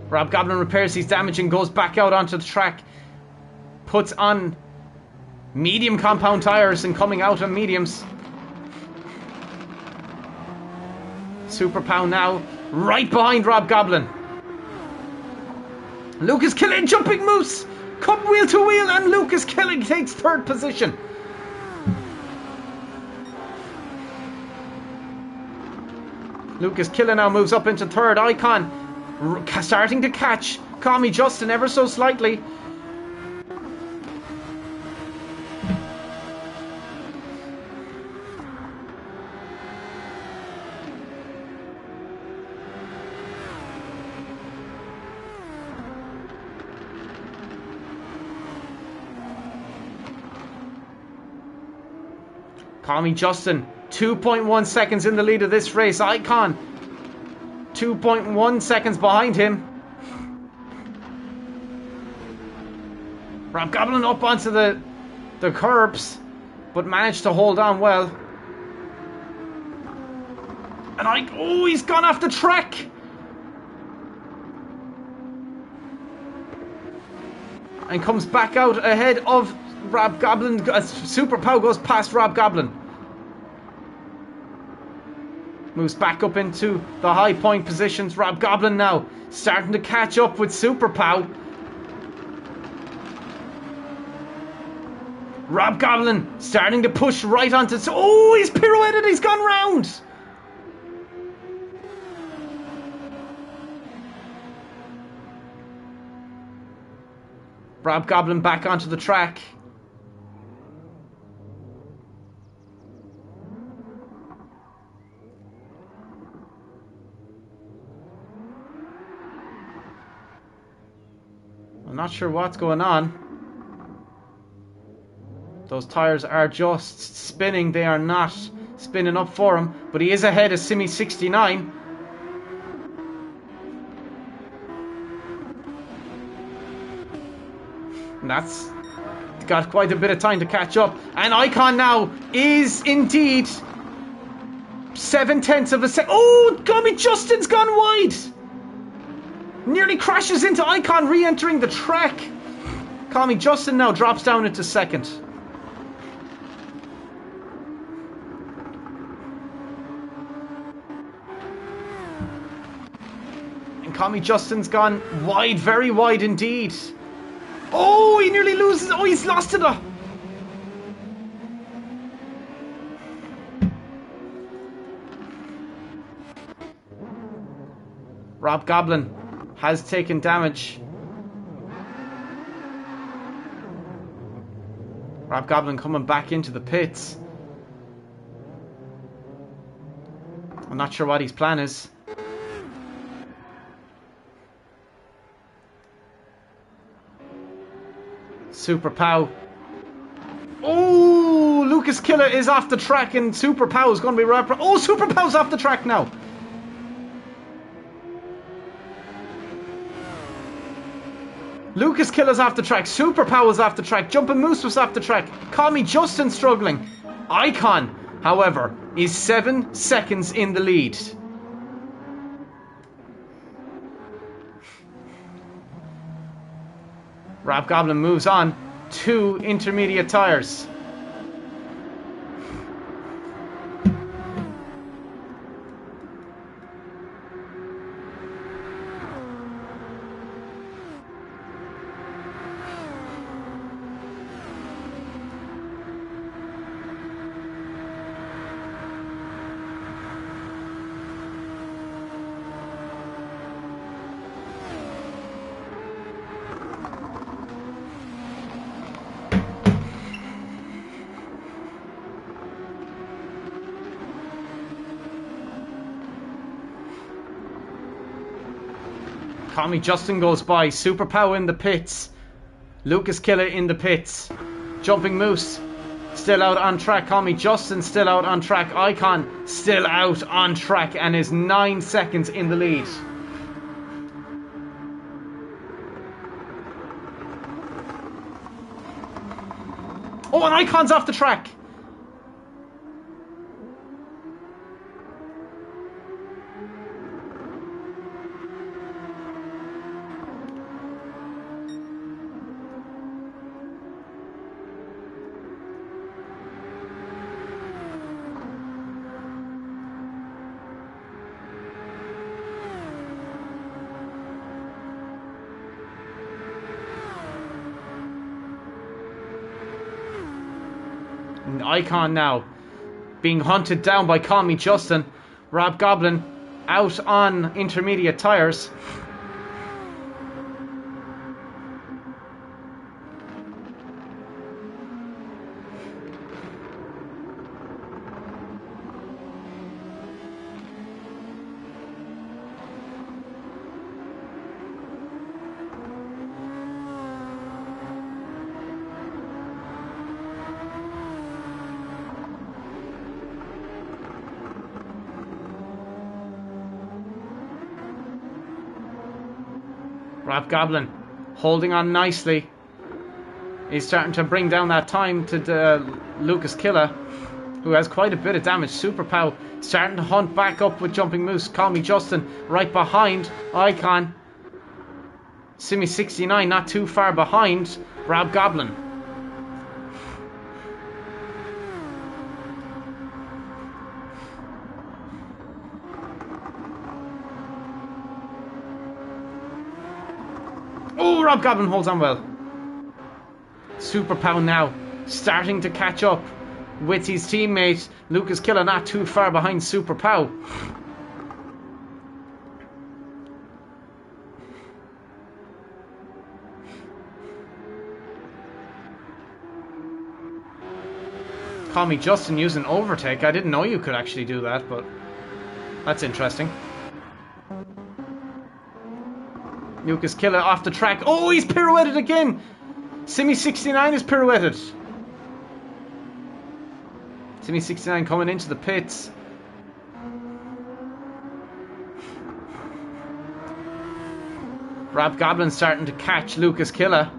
Rab Goblin repairs his damage and goes back out onto the track. Puts on medium compound tires and coming out on mediums. Super Pow now right behind Rab Goblin. Lucas Killing, Jumping Moose. Come wheel to wheel, and Lucas Killing takes third position. Lucas Killing now moves up into third. Icon starting to catch Call Me Justin ever so slightly. Call Me Justin, 2.1 seconds in the lead of this race. Icon, 2.1 seconds behind him. Rab Goblin up onto the curbs, but managed to hold on well. And he's gone off the track. And comes back out ahead of Rab Goblin. Super Pow goes past Rab Goblin. Moves back up into the high point positions. Rab Goblin now starting to catch up with Super Pow. Rob Goblin starting to push right onto... Oh, he's pirouetted. He's gone round. Rob Goblin back onto the track. I'm not sure what's going on. Those tyres are just spinning. They are not spinning up for him. But he is ahead of Simi 69. And that's got quite a bit of time to catch up. And Icon now is indeed 7/10 of a second. Oh, Tommy Justin's gone wide. Nearly crashes into Icon, re-entering the track. Tommy Justin now drops down into second. And Tommy Justin's gone wide, very wide indeed. Oh, he nearly loses. Oh, he's lost it. Rob Goblin has taken damage. Rob Goblin coming back into the pits. I'm not sure what his plan is. Super Pow. Oh, Lucas Killer is off the track and Super Pow is going to be right. Oh, Super Pow's off the track now. Lucas Killer's off the track. Super Pow is off the track. Jumping Moose was off the track. Call Me Justin struggling. Icon, however, is 7 seconds in the lead. Rob Goblin moves on. 2 intermediate tyres. Tommy Justin goes by. Super Pow in the pits. Lucas Killer in the pits. Jumping Moose still out on track. Tommy Justin still out on track. Icon still out on track and is 9 seconds in the lead. Oh, and Icon's off the track. Icon now being hunted down by Call Me Justin. Rob Goblin out on intermediate tyres. Rob Goblin holding on nicely. He's starting to bring down that time to Lucas Killer, who has quite a bit of damage. Super Pow starting to hunt back up with Jumping Moose. Call Me Justin right behind Icon. Simi 69 not too far behind Rob Goblin. Oh, Rob Goblin holds on well. Super Pow now starting to catch up with his teammate. Lucas Killer not too far behind Super Pow. Call me Justin using overtake. I didn't know you could actually do that, but that's interesting. Lucas Killer off the track. Oh, he's pirouetted again. Simi69 is pirouetted. Simi69 coming into the pits. Rob Goblin starting to catch Lucas Killer.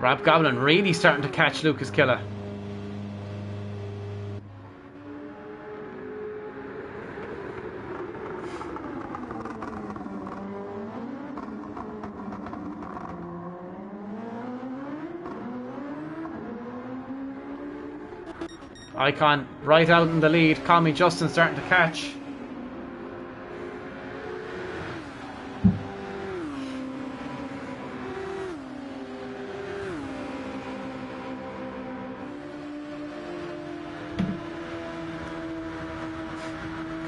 Rob Goblin really starting to catch Lucas Killer. Icon right out in the lead. Call me Justin starting to catch.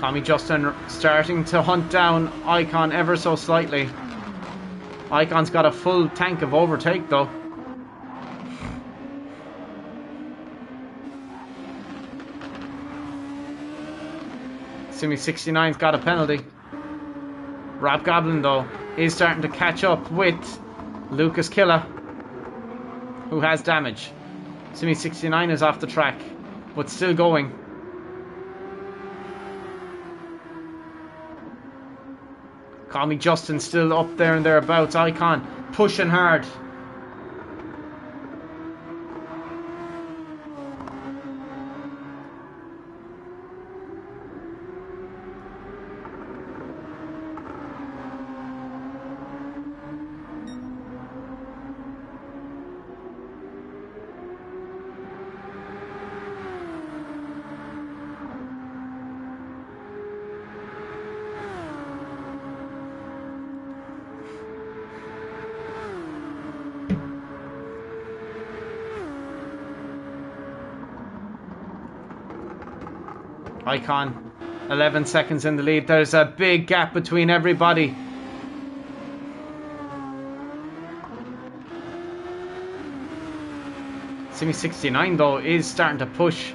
Tommy Justin starting to hunt down Icon ever so slightly. Icon's got a full tank of overtake though. Simi69's got a penalty. Rob Goblin though is starting to catch up with Lucas Killer, who has damage. Simi69 is off the track, but still going. Call me Justin still up there and thereabouts. Icon pushing hard. Icon 11 seconds in the lead. There's a big gap between everybody. Simi69 though is starting to push.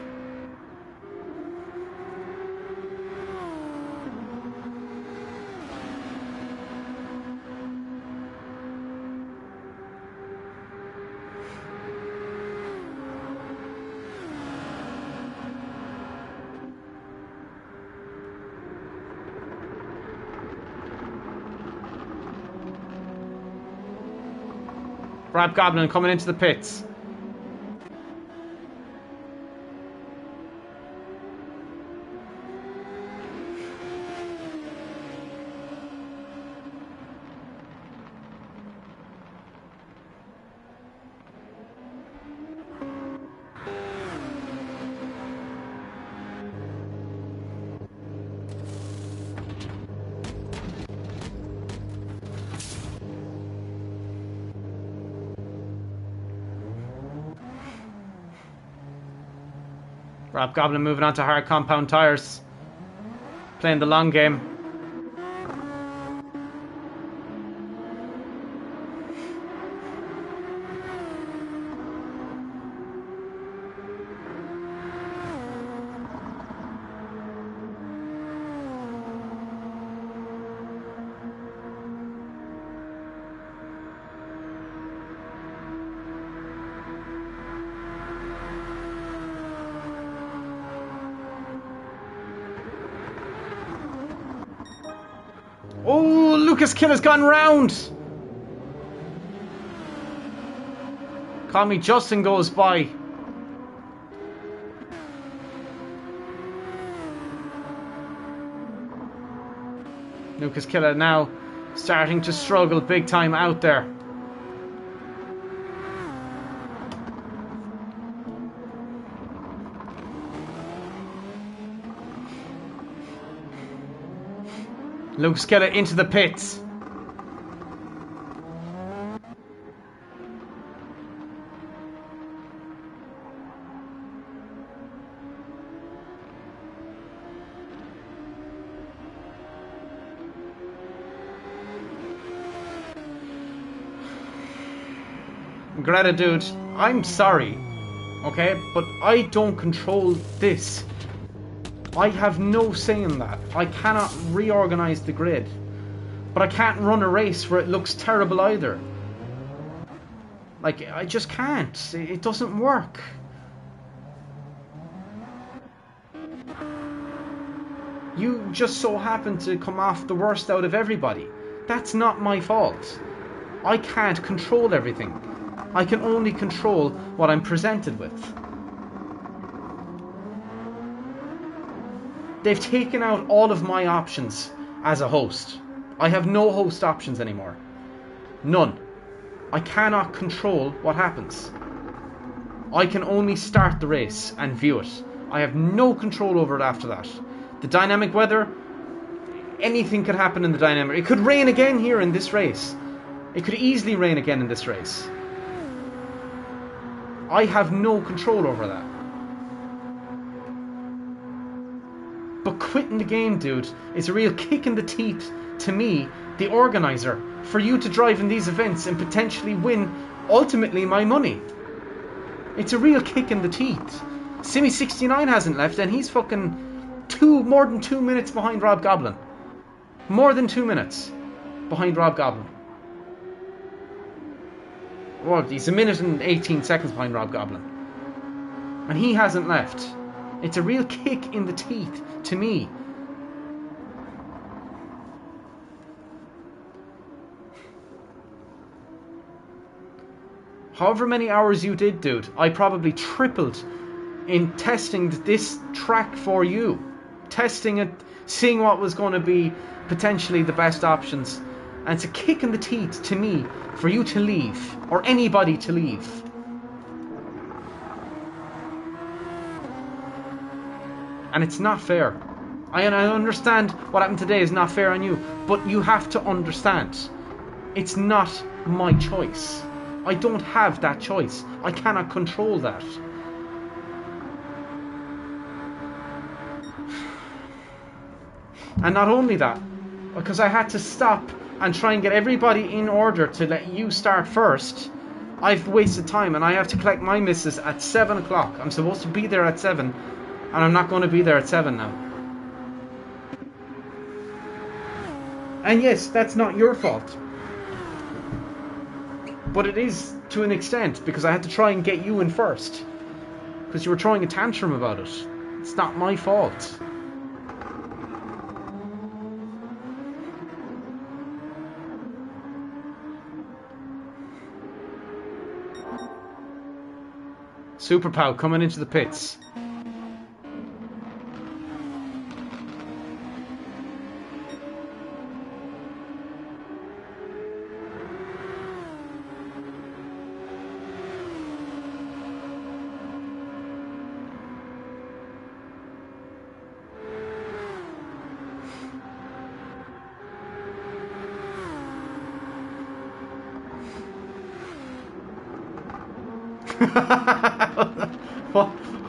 Rob Goblin coming into the pits. Rob Goblin moving on to hard compound tyres. Playing the long game. Oh, Lucas Killer's gone round. Call me Justin goes by. Lucas Killer now starting to struggle big time out there. Lucas Killer into the pits. Greta, dude, I'm sorry, okay, but I don't control this. I have no say in that. I cannot reorganize the grid, but I can't run a race where it looks terrible either. Like, I just can't. It doesn't work. You just so happen to come off the worst out of everybody. That's not my fault. I can't control everything. I can only control what I'm presented with. They've taken out all of my options as a host. I have no host options anymore. None. I cannot control what happens. I can only start the race and view it. I have no control over it after that. The dynamic weather, anything could happen in the dynamic. It could rain again here in this race. It could easily rain again in this race. I have no control over that. But quitting the game, dude, is a real kick in the teeth to me, the organizer, for you to drive in these events and potentially win, ultimately, my money. It's a real kick in the teeth. Simi69 hasn't left, and he's fucking more than 2 minutes behind Rob Goblin. More than 2 minutes behind Rob Goblin. Well, he's 1 minute and 18 seconds behind Rob Goblin. And he hasn't left. It's a real kick in the teeth to me. However many hours you did, dude, I probably tripled in testing this track for you. Testing it, seeing what was going to be potentially the best options. And it's a kick in the teeth to me for you to leave, or anybody to leave. And it's not fair. I understand what happened today is not fair on you, but you have to understand, it's not my choice. I don't have that choice. I cannot control that. And not only that, because I had to stop and try and get everybody in order to let you start first, I've wasted time, and I have to collect my missus at 7 o'clock. I'm supposed to be there at 7, and I'm not going to be there at 7 now. And yes, that's not your fault. But it is to an extent, because I had to try and get you in first. Because you were throwing a tantrum about it. It's not my fault. Super Pow coming into the pits.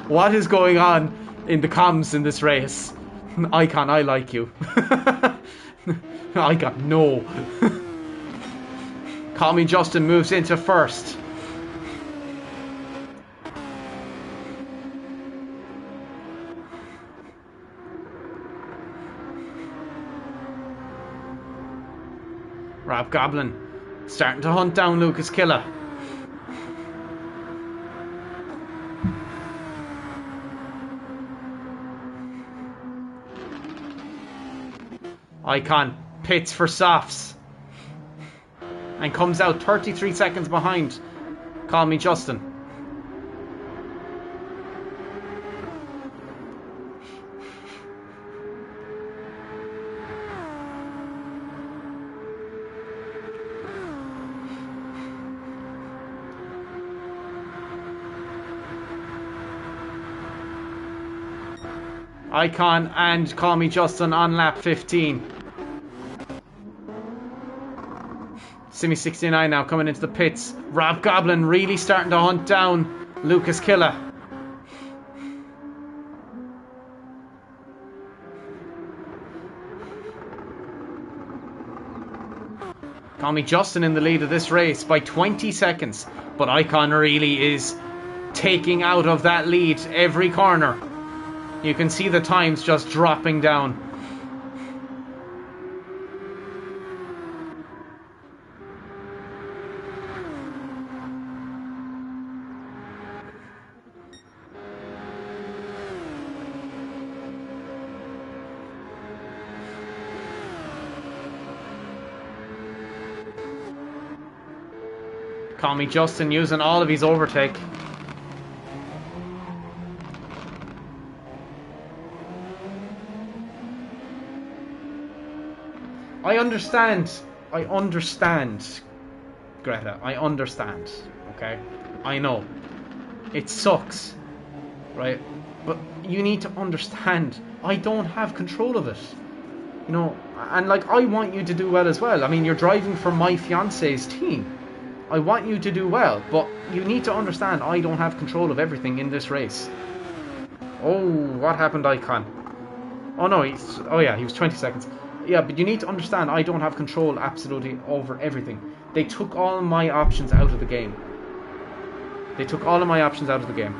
What is going on in the comms in this race? Icon, I like you. Icon, no. Call Me Justin moves into first. Rob Goblin starting to hunt down Lucas Killer. Icon pits for softs and comes out 33 seconds behind Call Me Justin. Icon and Call Me Justin on lap 15. Simi 69 now coming into the pits. Rob Goblin really starting to hunt down Lucas Killer. Call me Justin in the lead of this race by 20 seconds. But Icon really is taking out of that lead every corner. You can see the times just dropping down. Call me Justin using all of his overtake. I understand, Greta, I understand, okay? I know. It sucks, right? But you need to understand, I don't have control of it. You know, and like, I want you to do well as well. I mean, you're driving for my fiance's team. I want you to do well, but you need to understand I don't have control of everything in this race. Oh, what happened, Icon? Oh no, he was 20 seconds. Yeah, but you need to understand I don't have control absolutely over everything. They took all my options out of the game. They took all of my options out of the game.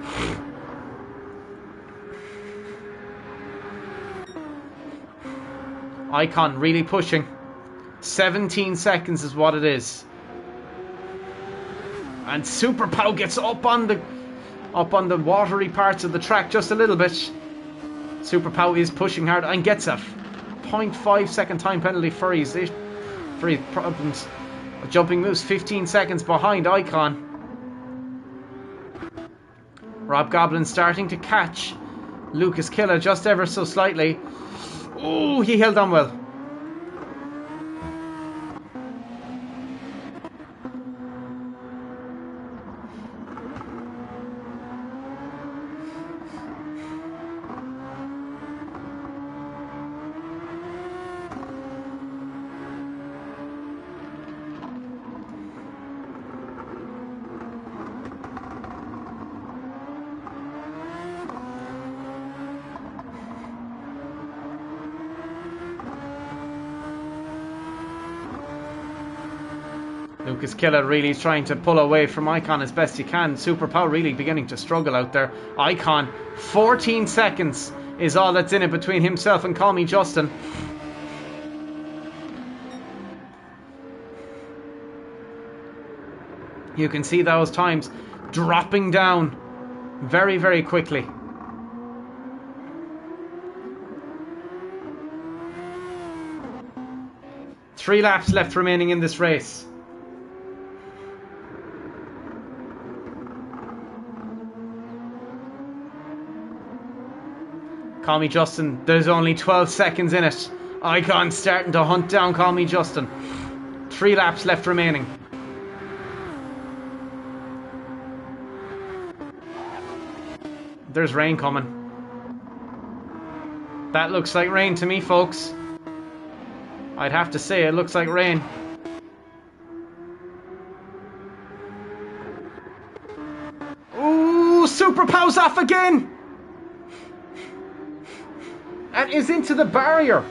Icon really pushing. 17 seconds is what it is. And Super Pow gets up on the watery parts of the track just a little bit. Super Pow is pushing hard and gets a 0.5 second time penalty for his problems. Jumping moves 15 seconds behind Icon. Rob Goblin starting to catch Lucas Killer just ever so slightly. Oh, he held on well. Lucas Killer really is trying to pull away from Icon as best he can. Super Power really beginning to struggle out there. Icon, 14 seconds is all that's in it between himself and Call Me Justin. You can see those times dropping down very, very quickly. Three laps left remaining in this race. Call Me Justin, there's only 12 seconds in it. Icon starting to hunt down Call Me Justin. 3 laps left remaining. There's rain coming. That looks like rain to me, folks. I'd have to say it looks like rain. Ooh, Super Pow's off again! And is into the barrier.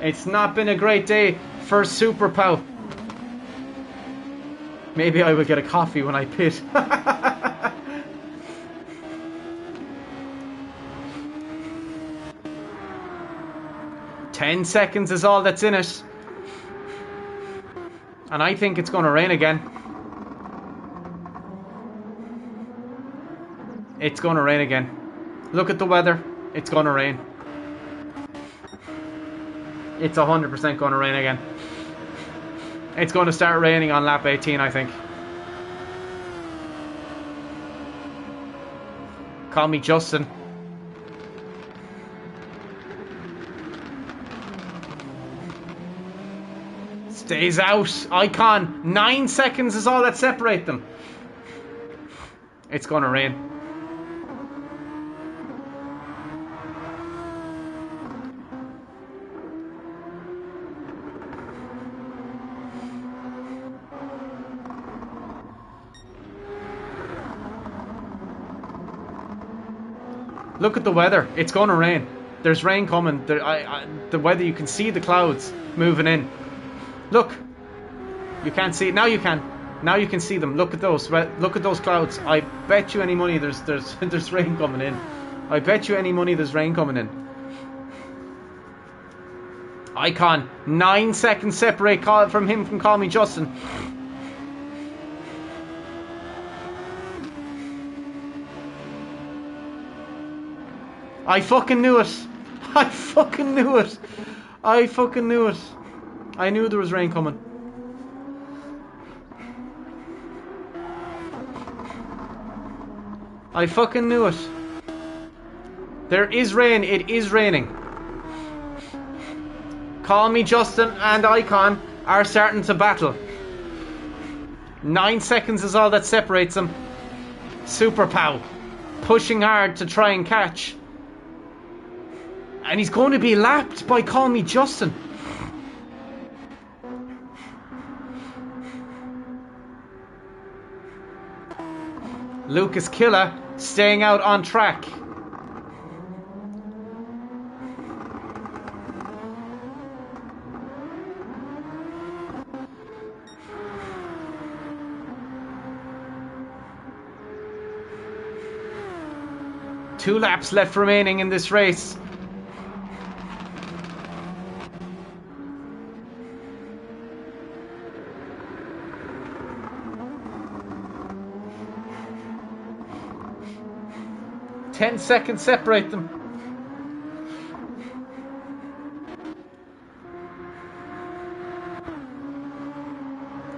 It's not been a great day for Super Pow. Maybe I will get a coffee when I pit. 10 seconds is all that's in it. And I think it's going to rain again. It's going to rain again. Look at the weather. It's going to rain. It's 100% going to rain again. It's going to start raining on lap 18, I think. Call Me Justin. Stays out. Icon. 9 seconds is all that separate them. It's going to rain. Look at the weather. It's going to rain. There's rain coming. The weather, you can see the clouds moving in. Look. You can't see it. Now you can. Now you can see them. Look at those. Look at those clouds. I bet you any money there's there's rain coming in. I bet you any money there's rain coming in. Icon. 9 seconds separate from him from Call Me Justin. I fucking knew it. I fucking knew it. I fucking knew it. I knew there was rain coming. I fucking knew it. There is rain. It is raining. Call Me Justin and Icon are starting to battle. 9 seconds is all that separates them. Super Pow pushing hard to try and catch. And he's going to be lapped by Call Me Justin. Lucas Killer staying out on track. Two laps left remaining in this race. Ten seconds separate them.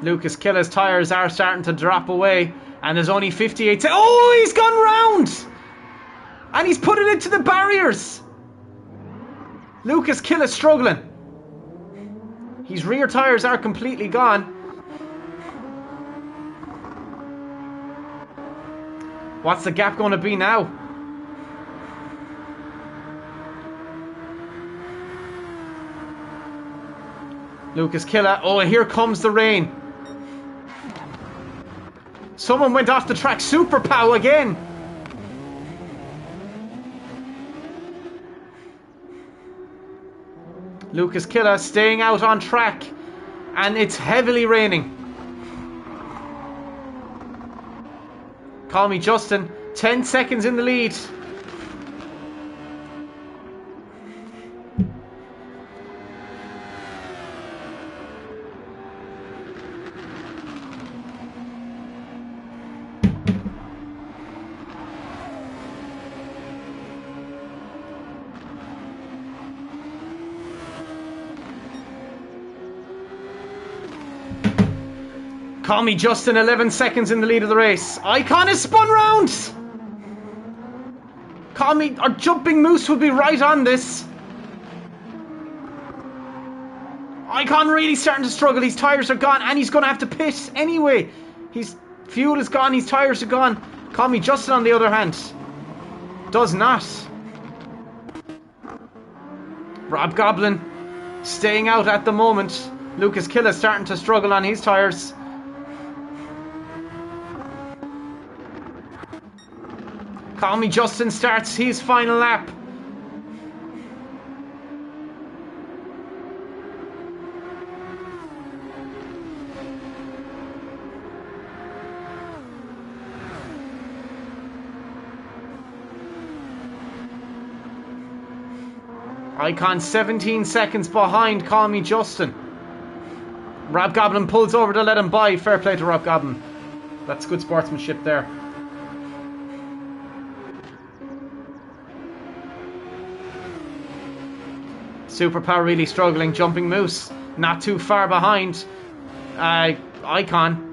Lucas Killer's tyres are starting to drop away, and there's only 58 seconds. Oh, he's gone round! And he's put it into the barriers. Lucas Killer's struggling. His rear tyres are completely gone. What's the gap going to be now? Lucas Killer. Oh, here comes the rain. Someone went off the track. Super Pow again. Lucas Killer staying out on track. And it's heavily raining. Call Me Justin. 10 seconds in the lead. Call Me Justin, 11 seconds in the lead of the race. Icon is spun round! Call Me, our Jumping Moose will be right on this. Icon really starting to struggle. His tyres are gone and he's going to have to pit anyway. His fuel is gone, his tyres are gone. Call Me Justin, on the other hand, does not. Rob Goblin staying out at the moment. Lucas Killer starting to struggle on his tyres. Call Me Justin starts his final lap. Icon 17 seconds behind Call Me Justin. Rob Goblin pulls over to let him by. Fair play to Rob Goblin. That's good sportsmanship there. Super Power really struggling. Jumping Moose not too far behind Icon.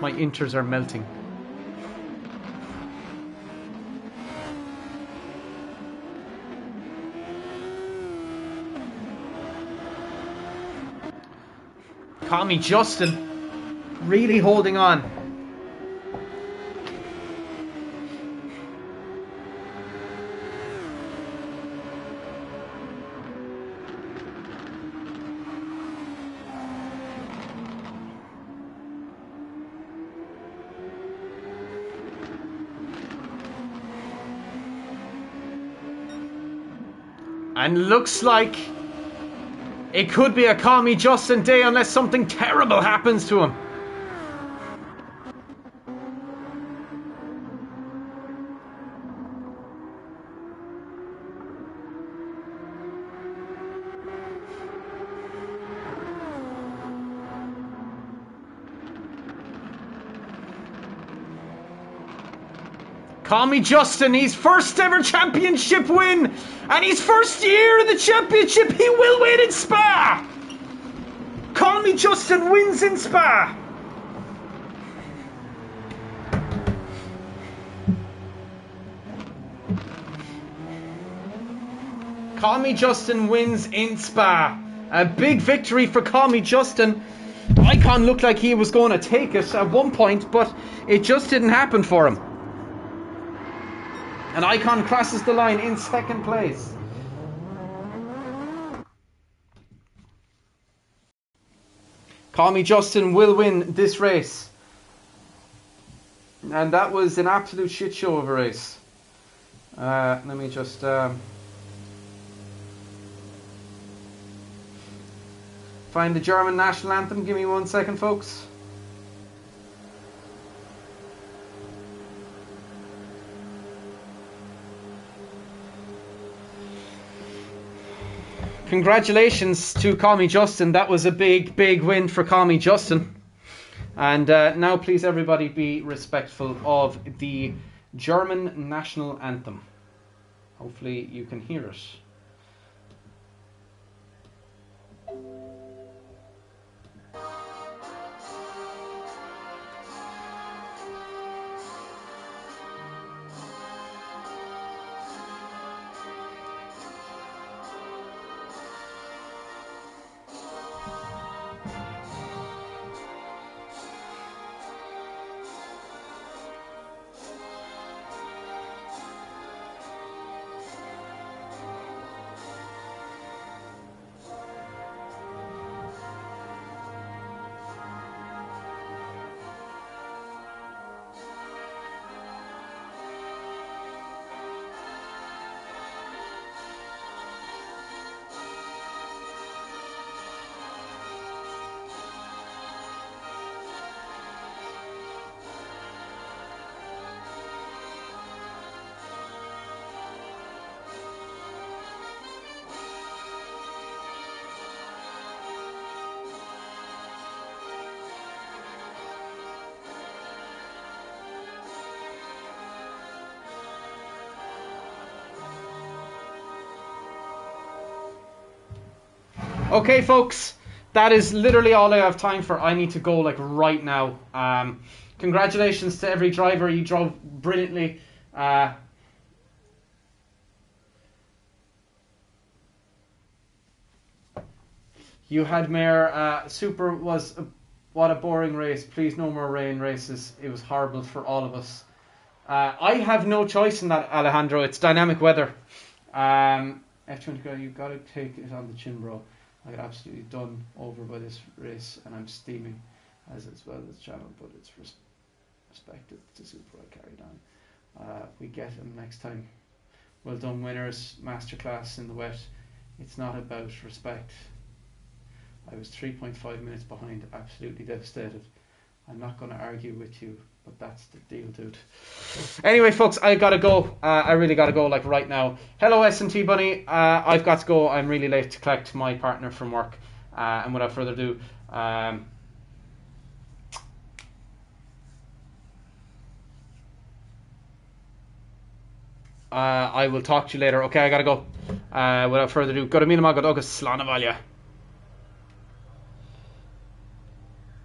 My inters are melting. Call Me Justin really holding on. And looks like it could be a Call Me Justin day unless something terrible happens to him. Call Me Justin, his first ever championship win, and his first year in the championship, he will win in Spa. Call Me Justin wins in Spa. Call Me Justin wins in Spa. A big victory for Call Me Justin. Icon looked like he was going to take it at one point, but it just didn't happen for him. And Icon crosses the line in second place. Call Me Justin will win this race. And that was an absolute shit show of a race. Let me just... find the German national anthem. Give me 1 second, folks. Congratulations to Call Me Justin. That was a big, big win for Call Me Justin. And now please everybody be respectful of the German national anthem. Hopefully you can hear it. Okay, folks, that is literally all I have time for. I need to go like right now. Congratulations to every driver. You drove brilliantly. You had Mayor. Super was what a boring race. Please, no more rain races. It was horrible for all of us. I have no choice in that, Alejandro. It's dynamic weather. F20, you got to take it on the chin, bro. I got absolutely done over by this race, and I'm steaming as well as channel, but it's respected to Super. I carried on. We get them next time. Well done, winners. Masterclass in the wet. It's not about respect. I was 3.5 minutes behind, absolutely devastated. I'm not going to argue with you, but that's the deal, dude. Anyway, folks, I gotta go. I really gotta go, like right now. Hello, S&T Bunny. I've got to go. I'm really late to collect my partner from work. And without further ado, I will talk to you later. Okay, I gotta go. Without further ado, go to Mina Magad August Slanavalya.